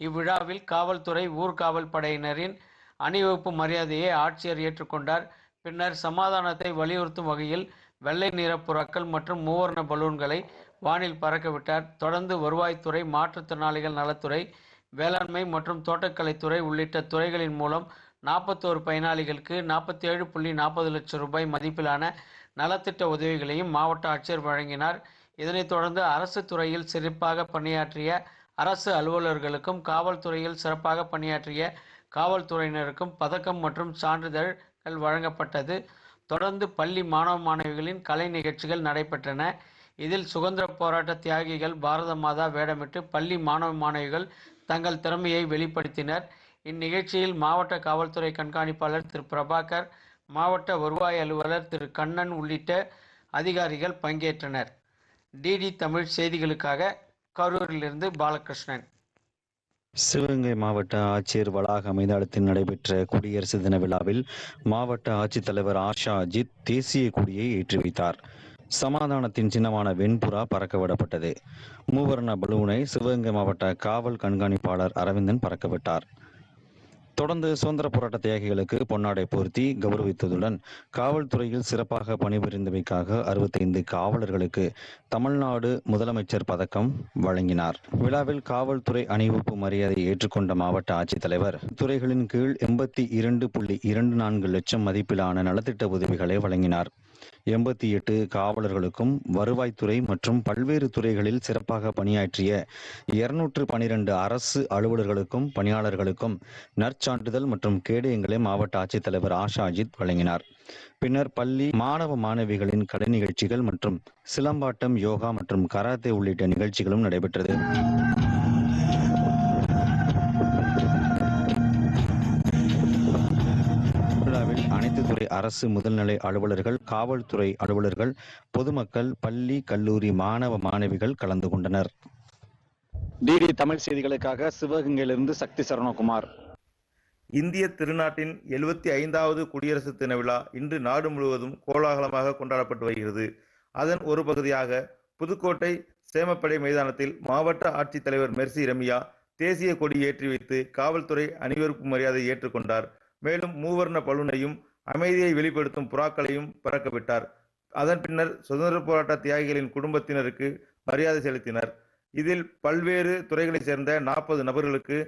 இவ்விழாவில் காவல்துறை, ஊர்காவல் படையினரின் அணிவகுப்பு மரியாதையை ஆட்சியர் ஏற்றுக்கொண்டார். பின்னர் சமாதானத்தை வலியுறுத்தும் வகையில் வெள்ளை நிற புறாக்கள் மற்றும் மூவர்ண பலூன்களை வானில் பறக்கவிட்டார். தொடர்ந்து வருவாய்த்துறை, மாற்றுத்திறனாளிகள் நலத்துறை, வேளாண்மை மற்றும் தோட்டக்கலைத்துறை உள்ளிட்ட துறைகளின் மூலம் 41 பயனாளிகளுக்கு 47.40 லட்சம் ரூபாய் மதிப்பிலான நலத்திட்ட உதவிகளையும் மாவட்ட ஆட்சியர் வழங்கினார். இதனைத் தொடர்ந்து அரசு துறையில் சிறப்பாக பணியாற்றிய அரசு அலுவலர்களுக்கும் காவல்துறையில் சிறப்பாக பணியாற்றிய காவல்துறையினருக்கும் பதக்கம் மற்றும் சான்றிதழ்கள் வழங்கப்பட்டது. தொடர்ந்து பள்ளி மாணவ மாணவிகளின் கலை நிகழ்ச்சிகள் நடைபெற்றன. இதில் சுதந்திர போராட்ட தியாகிகள் பாரத மாதா வேடமிட்டு பள்ளி மாணவ மாணவிகள் தங்கள் திறமையை வெளிப்படுத்தினர். இந்நிகழ்ச்சியில் மாவட்ட காவல்துறை கண்காணிப்பாளர் திரு பிரபாகர், மாவட்ட வருவாய் அலுவலர் திரு கண்ணன் உள்ளிட்ட அதிகாரிகள் பங்கேற்றனர். டிடி தமிழ் செய்திகளுக்காக கரூரிலிருந்து பாலகிருஷ்ணன். சிவகங்கை மாவட்ட ஆட்சியர் வளாக மைதானத்தில் நடைபெற்ற குடியரசு தின விழாவில் மாவட்ட ஆட்சித்தலைவர் ஆஷா அஜித் தேசிய கொடியை ஏற்றி வைத்தார். சமாதானத்தின் சின்னமான வெண்புறா பறக்கவிடப்பட்டது. மூவர்ண பலூனை சிவகங்கை மாவட்ட காவல் கண்காணிப்பாளர் அரவிந்தன் பறக்கவிட்டார். தொடர்ந்து சுதந்திர போராட்ட தியாகிகளுக்கு பொன்னாடை போர்த்தி கௌரவித்ததுடன் காவல்துறையில் சிறப்பாக பணிபுரிந்தமைக்காக 65 காவலர்களுக்கு தமிழ்நாடு முதலமைச்சர் பதக்கம் வழங்கினார். விழாவில் காவல்துறை அணிவகுப்பு மரியாதையை ஏற்றுக்கொண்ட மாவட்ட ஆட்சித்தலைவர் துறைகளின் கீழ் 82.24 லட்சம் மதிப்பிலான நலத்திட்ட உதவிகளை வழங்கினார். 88 காவலர்களுக்கும் வருவாய்த்துறை மற்றும் பல்வேறு துறைகளில் சிறப்பாக பணியாற்றிய 212 அரசு அலுவலர்களுக்கும் பணியாளர்களுக்கும் நற்சான்றிதழ் மற்றும் கேடயங்களை மாவட்ட ஆட்சித்தலைவர் ஆஷா அஜித் வழங்கினார். பின்னர் பள்ளி மாணவ மாணவிகளின் கலை நிகழ்ச்சிகள் மற்றும் சிலம்பாட்டம், யோகா மற்றும் கராத்தே உள்ளிட்ட நிகழ்ச்சிகளும் நடைபெற்றது. விழாவில் அனைத்து துறை அரசு முதல்நிலை அலுவலர்கள், காவல்துறை அலுவலர்கள், பொதுமக்கள், பள்ளி, கல்லூரி மாணவ மாணவிகள் கலந்து கொண்டனர். டிடி தமிழ் செய்திகளுக்காக சிவகங்கையிலிருந்து சக்தி சரணகுமார். இந்திய திருநாட்டின் 75வது குடியரசு தின விழா இன்று நாடு முழுவதும் கோலாகலமாக கொண்டாடப்பட்டு வருகிறது. அதன் ஒரு பகுதியாக புதுக்கோட்டை சேமப்படை மைதானத்தில் மாவட்ட ஆட்சித்தலைவர் மெர்சி ரமியா தேசிய கொடி ஏற்றி வைத்து காவல்துறை அணிவகுப்பு மரியாதை ஏற்றுக்கொண்டார். மேலும் மூவர்ண பலூனையும் அமைதியை வெளிப்படுத்தும் புறாக்களையும் பறக்கவிட்டார். அதன் பின்னர் சுதந்திர போராட்ட தியாகிகளின் குடும்பத்தினருக்கு மரியாதை செலுத்தினர். இதில் பல்வேறு துறைகளைச் சேர்ந்த 40 நபர்களுக்கு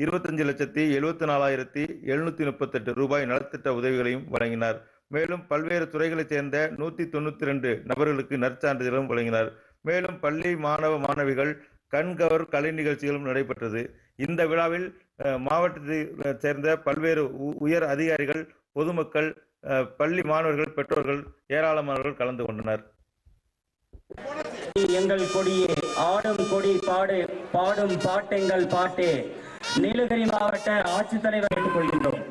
25,74,738 ரூபாய் நலத்திட்ட உதவிகளையும் வழங்கினார். மேலும் பல்வேறு துறைகளைச் சேர்ந்த 192 நபர்களுக்கு நற்சான்றிதழும் வழங்கினார். மேலும் பள்ளி மாணவ மாணவிகள் கண்கவர் கலை நிகழ்ச்சிகளும் நடைபெற்றது. இந்த விழாவில் மாவட்டத்தைச் சேர்ந்த பல்வேறு உயர் அதிகாரிகள், பொதுமக்கள், பள்ளி மாணவர்கள், பெற்றோர்கள் ஏராளமானவர்கள் கலந்து கொண்டனர். எங்கள் கொடியே ஆடும் கொடி பாடு, பாடும் பாட்டெங்கள் பாட்டே. நீலகிரி மாவட்ட ஆட்சித்தலைவர் கேட்டுக்கொள்கின்றோம்.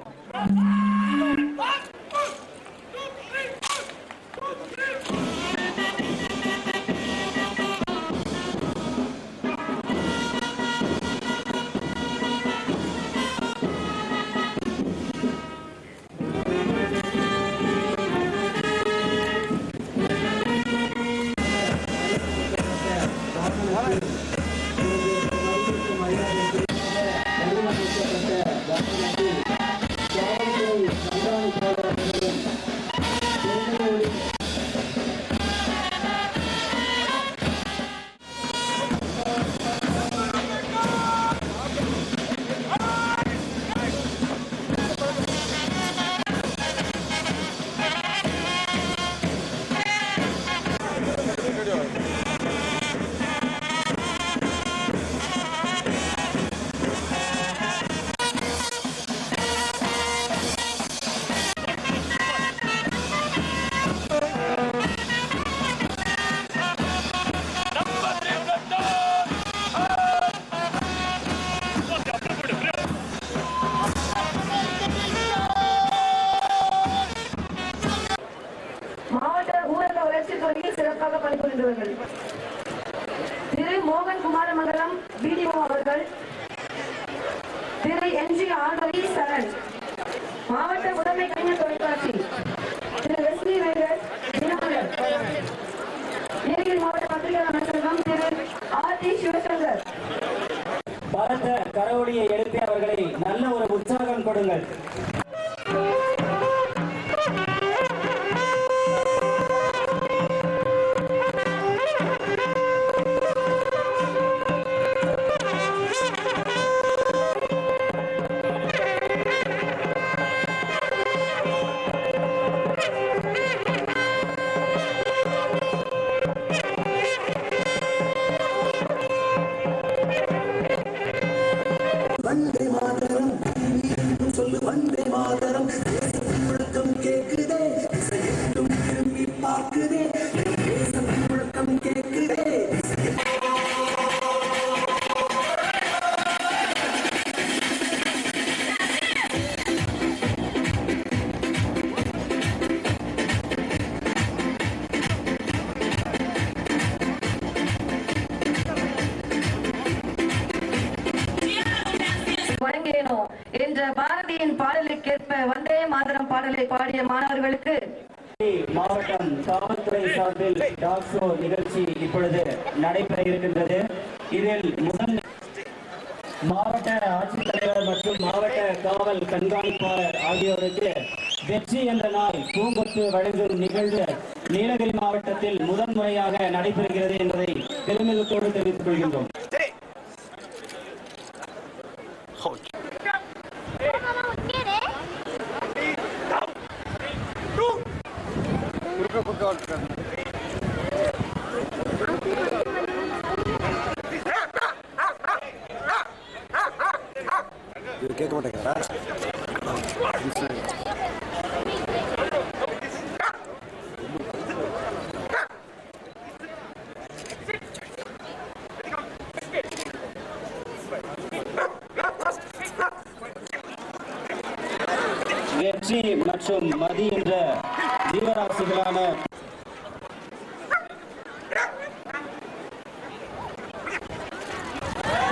திரு என்ஜி ஆண்டனி சரண். மாவட்ட முதன்மை கலைஞர் தொலைக்காட்சி திரு வெஸ்லி வெங்கட் தினமலர். நீலகிரி மாவட்ட பத்திரிகையாளர் அமைச்சகம் திரு ஆர்.டி. சிவசங்கர். பலத்த கரவொலியை எழுப்பி அவர்களை நல்ல ஒரு உற்சாகம் கொடுங்கள். வந்தே மாதரம் சொல்லு வந்தே மாதரம் முழக்கம் கேக்குதே இசையெட்டும் திரும்பி பார்க்குதே தேசம் முழக்கம் கேக்குதே. வணங்கினோ என்ற பாரதியின் பாடலுக்கேற்ப வந்தே மாதரம் பாடலை பாடிய மாணவர்களுக்கு மாவட்டம் காவல்துறை சார்பில் டாக் ஷோ நிகழ்ச்சி இப்பொழுது நடைபெற இருக்கின்றது. இதில் முதல் மாவட்ட ஆட்சித்தலைவர் மற்றும் மாவட்ட காவல் கண்காணிப்பாளர் ஆகியோருக்கு வெற்றி என்ற நாள் பூங்கொத்து வழங்கும் நிகழ்வு நீலகிரி மாவட்டத்தில் முதன்முறையாக நடைபெறுகிறது என்பதை பெருமிதத்தோடு தெரிவித்துக் கொள்கின்றோம். கேட்க மாட்டேங்கிறா? வெற்றி மற்றும் மதி என்ற ஜீவராசிகளான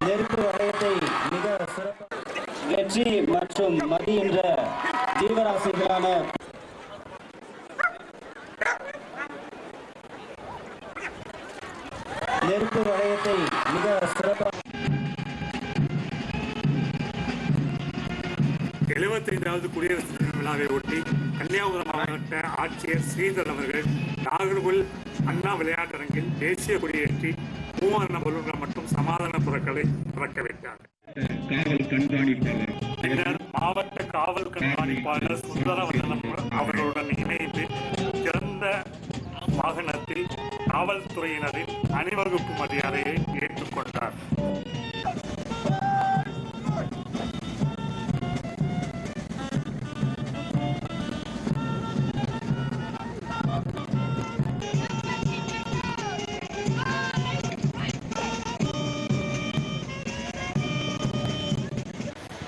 நெருப்பு வளையத்தை மிக சிறப்பாக வெற்றி மற்றும் மதி என்ற ஜீவராசிகளான நெருப்பு வளையத்தை மிக சிறப்பாக 75வது குடியரசு தின விழாவை ஒட்டி கன்னியாகுமரி மாவட்ட ஆட்சியர் ஸ்ரீதர் அவர்கள் நாகர்கோவில் அண்ணா விளையாட்டரங்கில் தேசிய கொடியேற்றி மூவர்ண பலூன்கள் மற்றும் சமாதான பொருட்களை திறக்க வைத்தார். பின்னர் மாவட்ட காவல் கண்காணிப்பாளர் சுந்தரவதனம் அவர்களுடன் இணைந்து திறந்த வாகனத்தில் காவல்துறையினரின் அணிவகுப்பு மரியாதையை ஏற்றுக்கொண்டார்.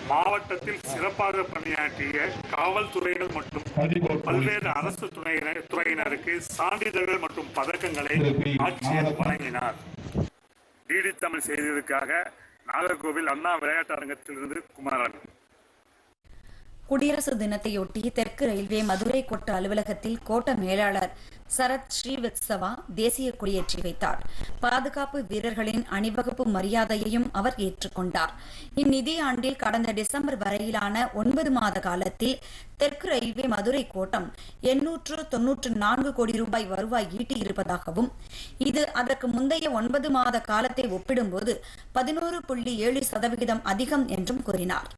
மாவட்டத்தில் சிறப்பாக பணியாற்றிய காவல்துறையினர் மற்றும் பல்வேறு அரசு துறையினருக்கு சான்றிதழ்கள் மற்றும் பதக்கங்களை ஆட்சியர் வழங்கினார். டிடி தமிழ் செய்திகளுக்காக நாகர்கோவில் அண்ணா விளையாட்டு அரங்கத்திலிருந்து குமாரன். குடியரசு தினத்தையொட்டி தெற்கு ரயில்வே மதுரை கோட்ட அலுவலகத்தில் கோட்ட மேலாளர் சரத் ஸ்ரீவத்சவா தேசிய கொடியேற்றி வைத்தார். பாதுகாப்பு வீரர்களின் அணிவகுப்பு மரியாதையையும் அவர் ஏற்றுக்கொண்டார். இந்நிதியாண்டில் கடந்த டிசம்பர் வரையிலான 9 மாத காலத்தில் தெற்கு ரயில்வே மதுரை கோட்டம் 894 கோடி ரூபாய் வருவாய் ஈட்டியிருப்பதாகவும் இது அதற்கு முந்தைய 9 மாத காலத்தை ஒப்பிடும்போது 11.7% அதிகம் என்றும் கூறினார்.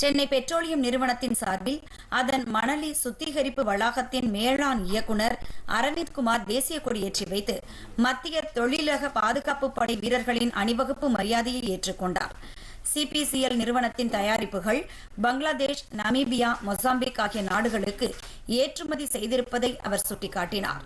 சென்னை பெட்ரோலியம் நிறுவனத்தின் சார்பில் அதன் மணலி சுத்திகரிப்பு வளாகத்தின் மேலாண் இயக்குநர் அரவிந்த் குமார் தேசிய கொடியேற்றி வைத்து மத்திய தொழிலக பாதுகாப்பு படை வீரர்களின் அணிவகுப்பு மரியாதையை ஏற்றுக்கொண்டார். சிபிசிஎல் நிறுவனத்தின் தயாரிப்புகள் பங்களாதேஷ், நமீபியா, மொசாம்பிக் ஆகிய நாடுகளுக்கு ஏற்றுமதி செய்திருப்பதை அவர் சுட்டிக்காட்டினார்.